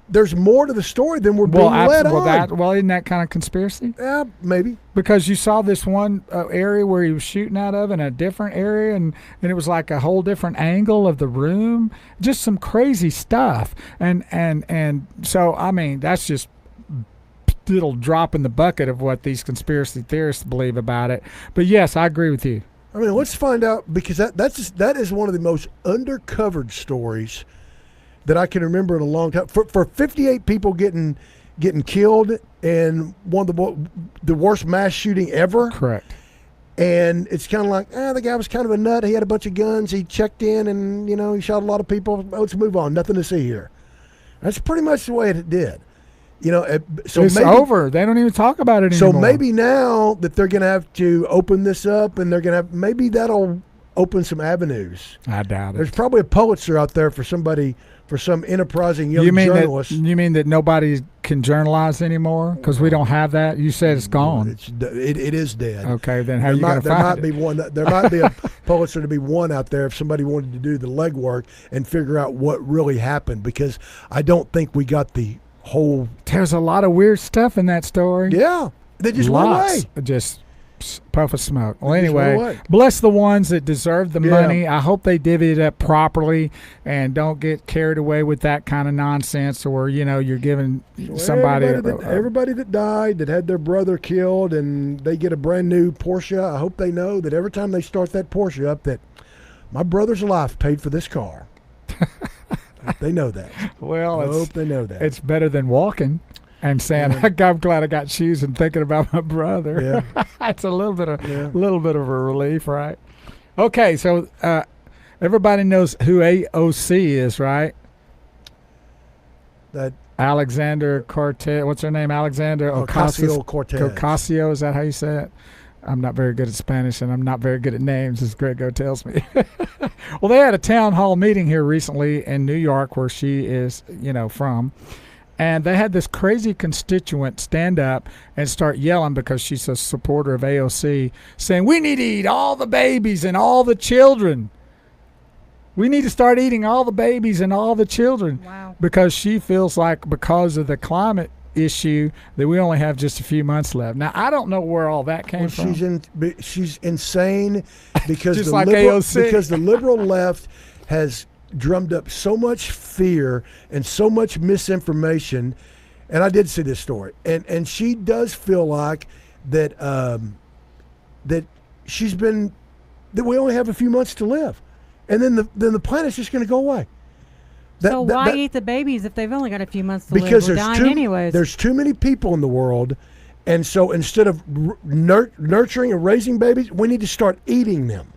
there's more to the story than we're being led on. Well, isn't that kind of conspiracy? Yeah, maybe. Because you saw this one area where he was shooting out of in a different area, and it was like a whole different angle of the room. Just some crazy stuff. And so, I mean, that's just little drop in the bucket of what these conspiracy theorists believe about it. But yes, I agree with you. I mean, let's find out, because that is one of the most undercovered stories that I can remember in a long time. For 58 people getting killed in one of the worst mass shooting ever. Correct. And it's kind of like, the guy was kind of a nut. He had a bunch of guns. He checked in and, he shot a lot of people. Let's move on. Nothing to see here. That's pretty much the way it did. So it's over. They don't even talk about it anymore. So maybe now that they're going to have to open this up, and they're going to have, maybe that'll open some avenues. I doubt it. There's probably a Pulitzer out there for some enterprising young journalist. You mean that nobody can journalize anymore because we don't have that? You said it's gone. It is dead. Okay, then how are you going to find it? There might be a Pulitzer to be won out there if somebody wanted to do the legwork and figure out what really happened, because I don't think we got the whole. There's a lot of weird stuff in that story. Yeah, they just went away. Just puff of smoke. Well, anyway, bless the ones that deserve the money. I hope they divvy it up properly and don't get carried away with that kind of nonsense, or you're giving somebody everybody that died, that had their brother killed, and they get a brand new Porsche. I hope they know that every time they start that Porsche up, that my brother's life paid for this car. They know that. Well, I hope they know that. It's better than walking and saying, "I'm glad I got shoes," and thinking about my brother. Yeah. It's a little bit of a relief, right? Okay, so everybody knows who AOC is, right? That Alexander Cortez. What's her name? Alexander Ocasio-Cortez. Ocasio, is that how you say it? I'm not very good at Spanish, and I'm not very good at names, as Greggo tells me. Well, they had a town hall meeting here recently in New York, where she is, from. And they had this crazy constituent stand up and start yelling, because she's a supporter of AOC, saying, "We need to eat all the babies and all the children. We need to start eating all the babies and all the children." Wow. Because she feels like, because of the climate issue, that we only have just a few months left. Now, I don't know where all that came from. She's insane because just like AOC. Because the liberal left has drummed up so much fear and so much misinformation. And I did see this story, and she does feel like that that we only have a few months to live, and then the planet's just going to go away. So why eat the babies if they've only got a few months to live? Because We're dying anyways. There's too many people in the world, and so instead of nurturing and raising babies, we need to start eating them.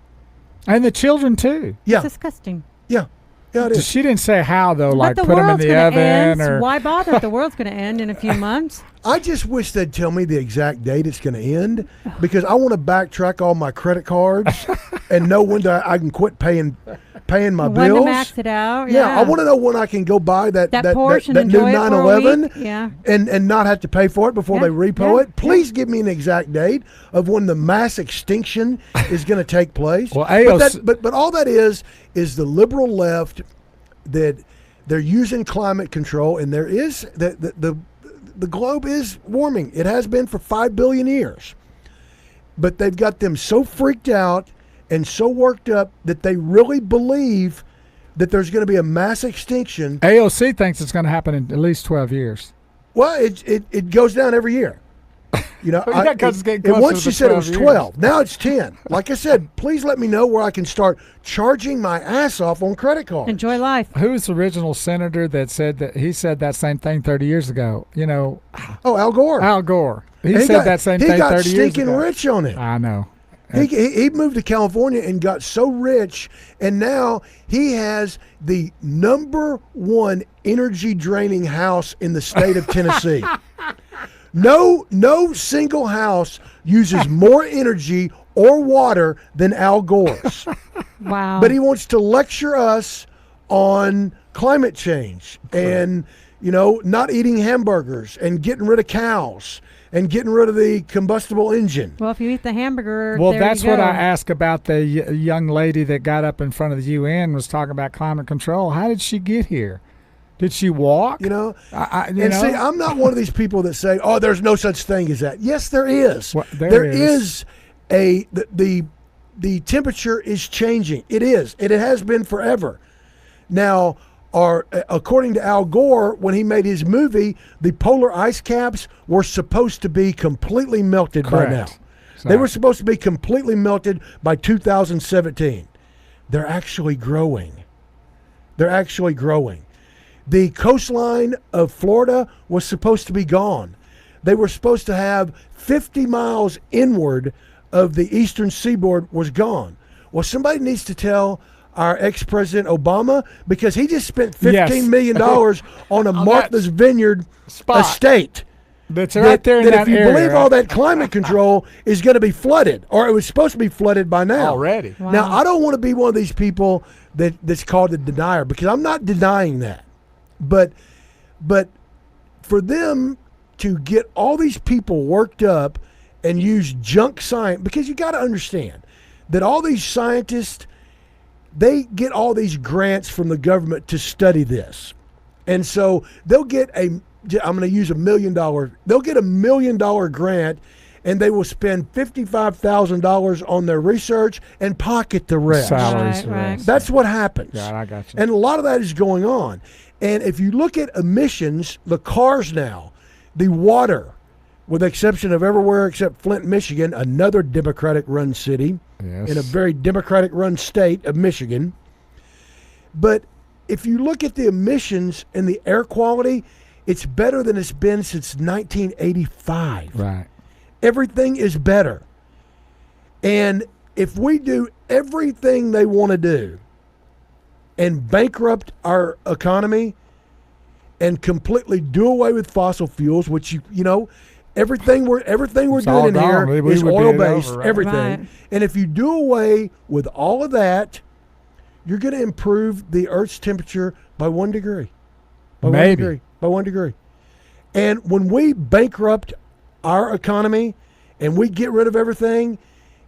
And the children too. Yeah. It's disgusting. Yeah, it is. She didn't say how, though, like but put them in the oven. Why bother if the world's going to end in a few months? I just wish they'd tell me the exact date it's going to end, because I want to backtrack all my credit cards and know when I can quit paying my When bills. to max it out. Yeah, I want to know when I can go buy that Porsche and that new enjoy it for a 911 week. Yeah. and not have to pay for it before Yeah, they repo yeah, it. Please give me an exact date of when the mass extinction is going to take place. Well, but all that is the liberal left that they're using climate control, and there is the globe is warming. It has been for 5 billion years. But they've got them so freaked out and so worked up that they really believe that there's going to be a mass extinction. AOC thinks it's going to happen in at least 12 years. Well, it goes down every year. You know, Yeah, 'cause it's getting and closer once to you said it was 12 12, now it's 10. Like I said, please let me know where I can start charging my ass off on credit cards. Enjoy life. Who was the original senator that said that? He said that same thing 30 years ago. You know, Oh, Al Gore. Al Gore. He And said that same thing 30 years ago. He got stinking rich on it. I know. He moved to California and got so rich, and now he has the #1 energy draining house in the state of Tennessee. No single house uses more energy or water than Al Gore's. Wow. But he wants to lecture us on climate change and, you know, not eating hamburgers and getting rid of cows and getting rid of the combustible engine. Well, if you eat the hamburger, Well, there that's you what go. I asked about the young lady that got up in front of the UN, was talking about climate control. How did she get here? Did she walk? You know? You know? See, I'm not one of these people that say, oh, there's no such thing as that. Yes, there is. Well, there is the temperature is changing. It is. It has been forever. Now, according to Al Gore, when he made his movie, the polar ice caps were supposed to be completely melted Correct. by now. Sorry. They were supposed to be completely melted by 2017. They're actually growing. They're actually growing. The coastline of Florida was supposed to be gone. They were supposed to have 50 miles inward of the eastern seaboard was gone. Well, somebody needs to tell our ex-president Obama, because he just spent $15 million on a Martha's Vineyard estate. That's right there in that that if you area. believe all that climate control is going to be flooded, or it was supposed to be flooded by now. Already. Wow. Now, I don't want to be one of these people that's called a denier, because I'm not denying that. But for them to get all these people worked up and use junk science, because you got to understand that all these scientists, they get all these grants from the government to study this. And so they'll get I'm going to use $1 million. They'll get $1 million grant, and they will spend $55,000 on their research and pocket the rest. Salaries. Right. That's what happens. Yeah, I got you. And a lot of that is going on. And if you look at emissions, the cars now, the water, with the exception of everywhere except Flint, Michigan, another Democratic-run city, Yes. in a very Democratic-run state of Michigan. But if you look at the emissions and the air quality, it's better than it's been since 1985. Right. Everything is better. And if we do everything they want to do and bankrupt our economy and completely do away with fossil fuels, which you know, everything we're It's doing all in gone. here We is would be oil it based, over, right? everything. Right. And if you do away with all of that, you're going to improve the Earth's temperature by 1 degree. By Maybe. 1 degree. By 1 degree. And when we bankrupt our economy and we get rid of everything,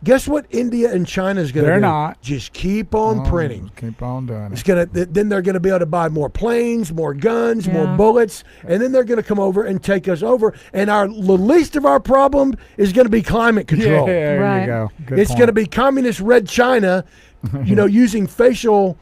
guess what India and China is going to do? They're not. Just keep on printing. Keep on doing It's it. then they're going to be able to buy more planes, more guns, more Yeah. bullets, and then they're going to come over and take us over. And the least of our problem is going to be climate Yeah, control. there Right. you go. Good It's point. going to be communist red China, using facial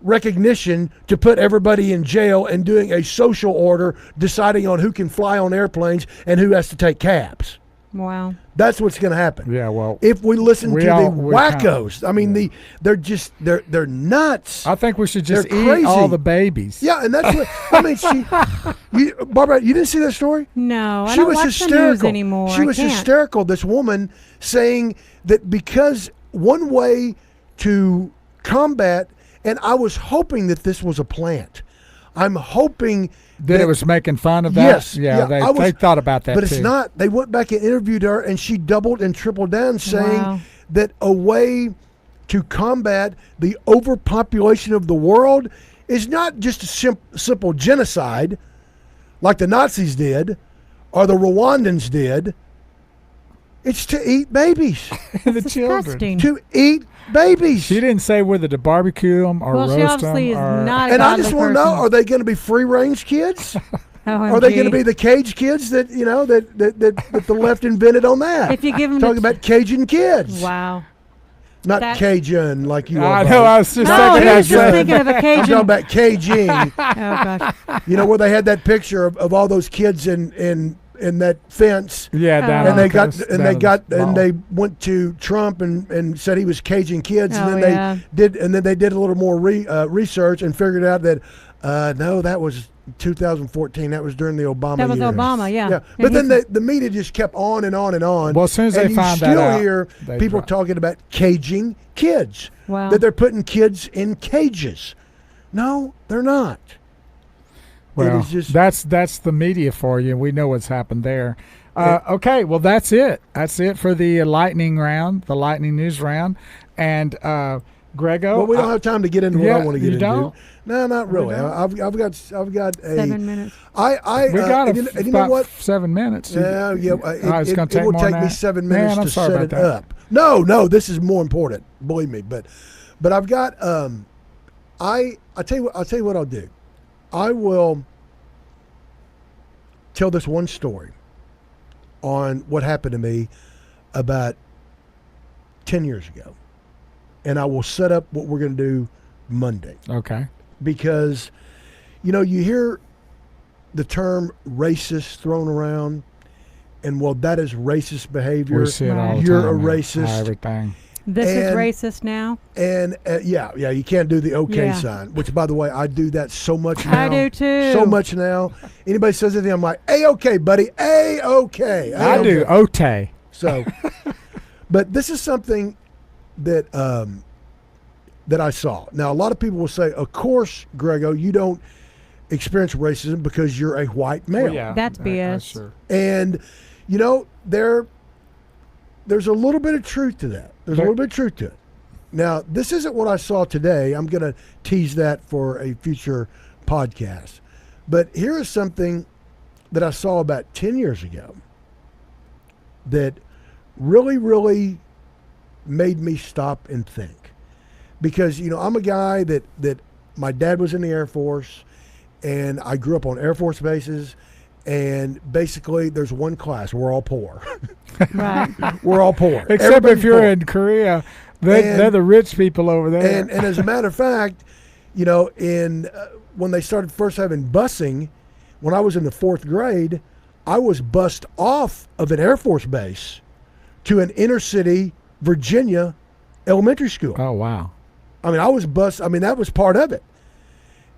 recognition to put everybody in jail and doing a social order, deciding on who can fly on airplanes and who has to take cabs. Wow. That's what's going to happen. Yeah, well, If we listen We to all- the we kinda- wackos, I mean, they're nuts. I think we should just They're eat crazy. all the babies. Yeah, and that's what I mean. Barbara, you didn't see that story? No, I She don't was watch hysterical. the news anymore. She was I can't. hysterical. This woman saying that because one way to combat, and I was hoping that this was a plant. I'm hoping that it was making fun of that. Yes, Yeah, they thought about that but too. it's not. They went back and interviewed her, and she doubled and tripled down, saying that a way to combat the overpopulation of the world is not just a simple genocide like the Nazis did or the Rwandans did. It's to eat babies. The children. To eat babies. She didn't say whether to barbecue them or roast them. Well, she obviously is not a And I godly just want to know, person. are they going to be free-range kids? OMG. Are they going to be the cage kids that that the left invented on that? If you give them talking about Cajun kids, Wow. not That- Cajun like you are. I know. I was just No, thinking he that. was just thinking of a I'm talking Cajun. about Cajun. Oh, gosh. You know where they had that picture of all those kids in that fence, Yeah, down Oh. on and the they went to Trump and said he was Cajun kids, Oh, and yeah. then they did a little more research and figured out that no, that was 2014. That was during the Obama That was years. Obama, yeah. Yeah, Yeah, but then he's- the media just kept on and on and on. Well, as soon as and they you found that still out, hear they people dropped. talking about caging kids. Wow. That they're putting kids in cages. No, they're not. Well, is just- that's the media for you. We know what's happened there. Okay, well, that's it. That's it for the lightning round, the lightning news round. And Greggo, Well, we don't have time to get into what I want to get you into. don't? No, not really. don't? I've got a 7 minutes. we got and you know about what? 7 minutes. Yeah, it's it gonna take will more take than me that? 7 Man, minutes I'm to sorry set about it that. up. No, this is more important. Believe me, but I've got I'll tell you what I'll do. I will tell this one story on what happened to me about 10 years ago. And I will set up what we're going to do Monday. Okay. Because, you hear the term racist thrown around, and well, that is racist behavior. We see it all the You're time a now. racist. Everything. This is And- racist now. And yeah, you can't do the okay Yeah. sign, which, by the way, I do that so much now. I do too. So much now. Anybody says anything, I'm like, A-okay, buddy, A-okay. I do. Ote. So, but this is something that that I saw. Now, a lot of people will say, of course, Greggo, you don't experience racism because you're a white male. Well, yeah, That's BS. Sure. And, there's a little bit of truth to that. There's a little bit of truth to it. Now, this isn't what I saw today. I'm going to tease that for a future podcast. But here is something that I saw about 10 years ago that really, really made me stop and think. Because, I'm a guy that my dad was in the Air Force, and I grew up on Air Force bases, and basically there's one class. We're all poor. Right. We're all poor. Except Everybody's if you're poor. in Korea, they're the rich people over there. And as a matter of fact, in when they started first having busing, when I was in the 4th grade, I was bused off of an Air Force base to an inner city Virginia elementary school. Oh, wow. I mean, I was bused. I mean, that was part of it.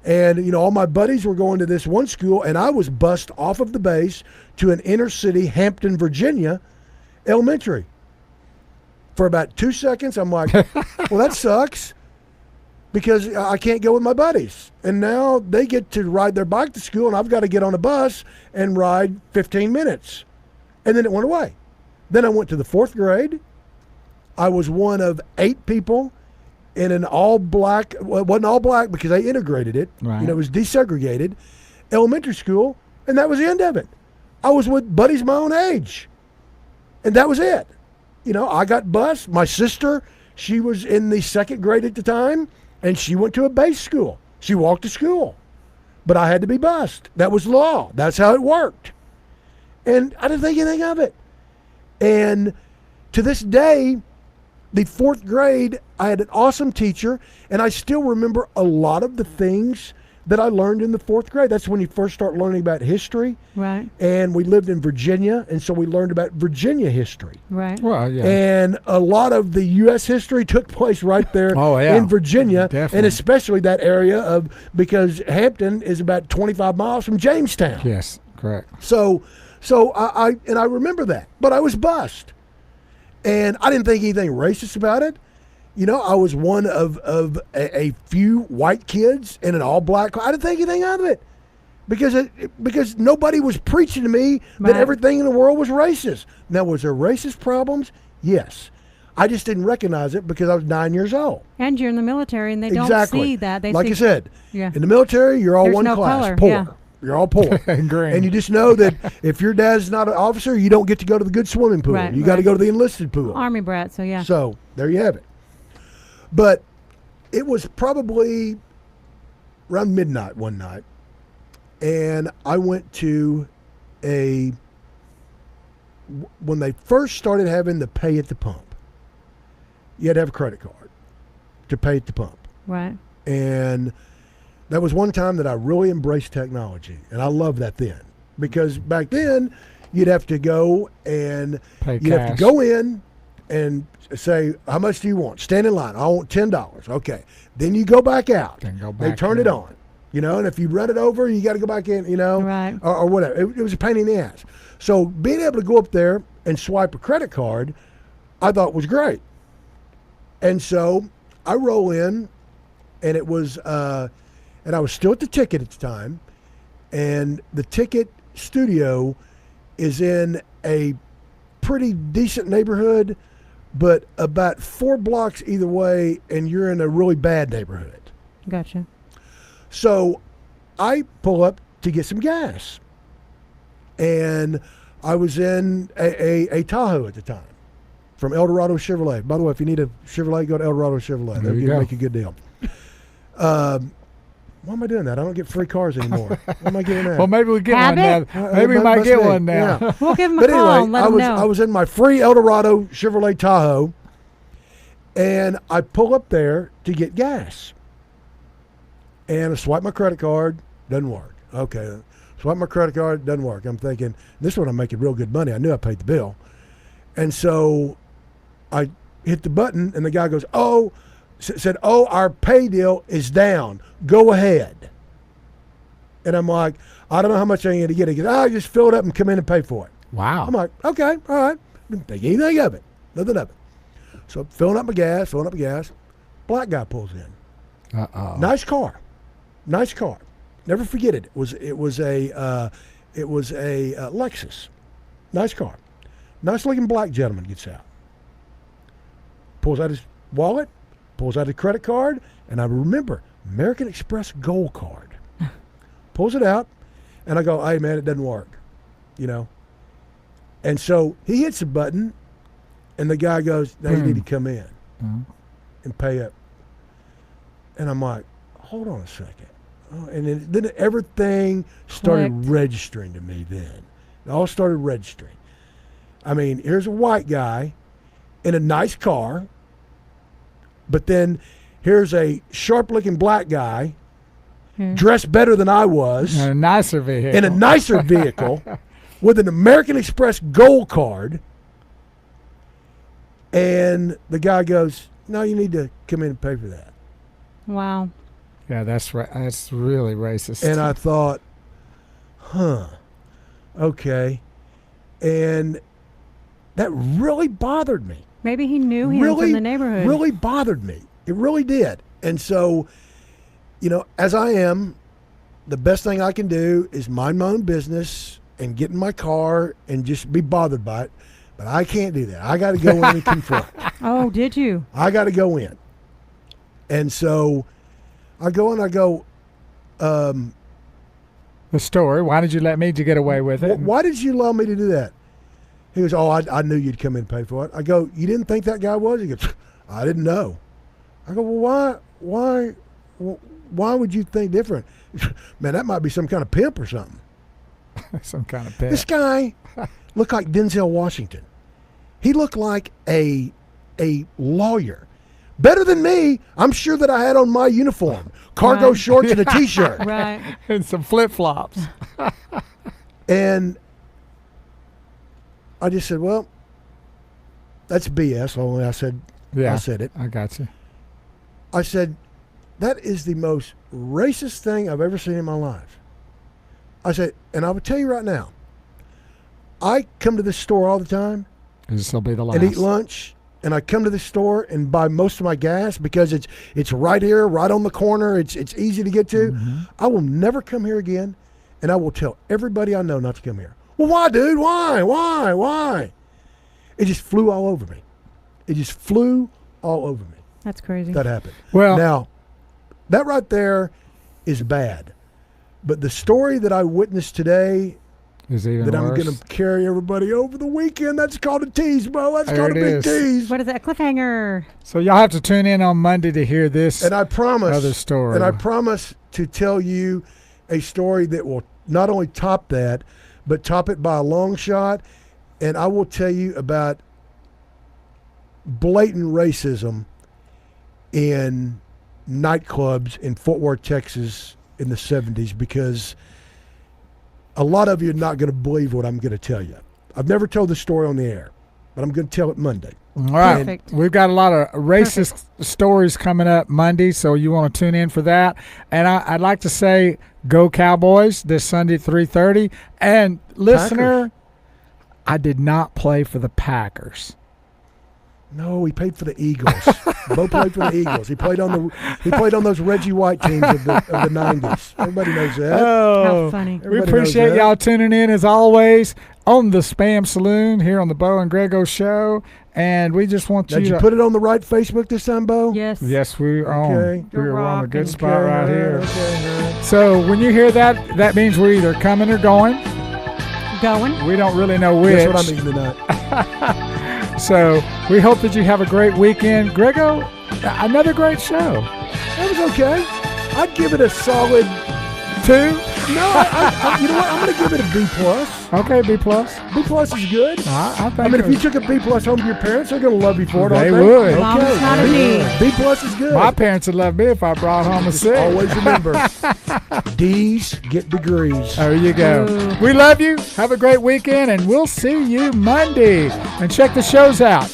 And, all my buddies were going to this one school, and I was bused off of the base to an inner city Hampton, Virginia elementary. For about 2 seconds, I'm like, well, that sucks because I can't go with my buddies. And now they get to ride their bike to school, and I've got to get on a bus and ride 15 minutes. And then it went away. Then I went to the 4th grade. I was one of 8 people in an all-black, well, it wasn't all black because they integrated it. Right. It was desegregated elementary school, and that was the end of it. I was with buddies my own age, and that was it. I got bused. My sister, she was in the 2nd grade at the time, and she went to a base school. She walked to school, but I had to be bused. That was law. That's how it worked. And I didn't think anything of it. And to this day, the 4th grade, I had an awesome teacher, and I still remember a lot of the things that I learned in the 4th grade. That's when you first start learning about history. Right. And we lived in Virginia, and so we learned about Virginia history. Right. Well, yeah. And a lot of the U.S. history took place right there Oh, yeah. in Virginia, Definitely. and especially that area because Hampton is about 25 miles from Jamestown. Yes, correct. So I remember that, but I was bused. And I didn't think anything racist about it. I was one of a few white kids in an all-black car. I didn't think anything of it because nobody was preaching to me that Right. everything in the world was racist. Now, was there racist problems? Yes. I just didn't recognize it because I was 9 years old. And you're in the military, and they don't Exactly. see that. They like see, I said, yeah. in the military, you're all There's one no class, color, poor. yeah. You're all poor. Green. And you just know that if your dad's not an officer, you don't get to go to the good swimming pool. Right, You got to right. go to the enlisted pool. Army brat. So yeah. So there you have it. But it was probably around midnight one night, and I went to when they first started having the pay at the pump, you had to have a credit card to pay at the pump. Right. And that was one time that I really embraced technology, and I loved that then, because back then you'd have to go and Pay you'd have to cash. go in and say, how much do you want? Stand in line. I want $10. Okay. Then you go back out. Then go They back turn in. it on. And if you run it over, you got to go back in, Right. or whatever. It was a pain in the ass. So being able to go up there and swipe a credit card, I thought was great. And so I roll in, and it was, and I was still at the ticket at the time, and the ticket studio is in a pretty decent neighborhood, but about 4 blocks either way, and you're in a really bad neighborhood. Gotcha. So I pull up to get some gas, and I was in a Tahoe at the time from Eldorado Chevrolet. By the way, if you need a Chevrolet, go to Eldorado Chevrolet. There you They'll go. make a good deal. Why am I doing that? I don't get free cars anymore. Why am I getting that? Well, maybe we get Have one it? now. Maybe we might must get be. one now. Yeah. We'll give him a But call anyway, and let I him was know. I was in my free Eldorado Chevrolet Tahoe, and I pull up there to get gas, and I swipe my credit card, doesn't work. Okay, swipe my credit card, doesn't work. I'm thinking, this one I'm making real good money. I knew I paid the bill, and so I hit the button, and the guy goes, said, our pay deal is down. Go ahead. And I'm like, I don't know how much I need to get. He goes, just fill it up and come in and pay for it. Wow. I'm like, okay, all right. Didn't think anything of it. Nothing of it. So I'm filling up my gas. Black guy pulls in. Uh-oh. Nice car. Never forget it. It was a Lexus. Nice car. Nice looking black gentleman gets out. Pulls out his wallet, pulls out his credit card, and I remember American Express Gold card. Pulls it out, and I go, hey man, it doesn't work. And so he hits the button, and the guy goes, now you need to come in and pay up. And I'm like, hold on a second. Oh, and then everything started Clicked. registering to me then. It all started registering. I mean, here's a white guy in a nice car, but then here's a sharp-looking black guy dressed better than I was In a nicer vehicle. in a nicer vehicle with an American Express Gold card. And the guy goes, no, you need to come in and pay for that. Wow. Yeah, that's right. That's really racist. And I thought, okay. And that really bothered me. Maybe he knew him from the neighborhood. Really bothered me. It really did. And so, as I am, the best thing I can do is mind my own business and get in my car and just be bothered by it. But I can't do that. I got to go in and confront. Oh, did you? I got to go in. And so I go and I go, the story. Why did you let me get away with it? why did you allow me to do that? He goes, I knew you'd come in and pay for it. I go, you didn't think that guy was? He goes, I didn't know. I go, well, why would you think different? Man, that might be some kind of pimp or something. Some kind of pet. This guy looked like Denzel Washington. He looked like a lawyer. Better than me. I'm sure that I had on my uniform. Cargo Right. shorts and a T-shirt. Right. And some flip-flops. And I just said, well, that's BS. Only I said it. I got you. I said, that is the most racist thing I've ever seen in my life. I said, and I would tell you right now, I come to this store all the time This will be the last. and eat lunch and I come to the store and buy most of my gas because it's right here, right on the corner. It's easy to get to. I will never come here again, and I will tell everybody I know not to come here. Well, why, dude? Why? It just flew all over me. It just flew all over me. That's crazy. That happened. Well, now, that right there is bad. But the story that I witnessed today is even that worse. I'm going to carry everybody over the weekend, that's called a tease, Bo. That's There called a it big is. tease. What is that? Cliffhanger. So y'all have to tune in on Monday to hear this And I promise, other story. and I promise to tell you a story that will not only top that, but top it by a long shot. And I will tell you about blatant racism in nightclubs in Fort Worth, Texas in the 70s, because a lot of you are not going to believe what I'm going to tell you. I've never told the story on the air, but I'm going to tell it Monday. All right. Perfect. We've got a lot of racist stories coming up Monday, so you want to tune in for that. And I'd like to say go Cowboys this Sunday at 3:30. And listener, I did not play for the Packers. No, he played for the Eagles. Bo played for the Eagles. He played on those Reggie White teams of the 90s. Everybody knows that. Oh, How funny. we Everybody appreciate knows that. y'all tuning in as always on the SPAMM Saloon here on the Bo and Greggo show. And we just want Did you you to put it on the right Facebook this time, Bo? Yes. Yes, we are Okay. on. We're on a good rocking. spot right here. Okay. So when you hear that, that means we're either coming or going. Going. We don't really know which. Guess what I'm eating tonight? So we hope that you have a great weekend. Greggo, another great show. That was okay. I'd give it a solid 2? no. I you know what? I'm going to give it a B plus. Okay, B+. B plus is good. I think I mean, if it you was- took a B plus home to your parents, they're going to love you for it. They aren't would. Okay. Long as it's not a D. B plus is good. my parents would love me if I brought home a 6. Always remember, D's get degrees. There you go. Ooh. We love you. Have a great weekend, and we'll see you Monday. And check the shows out.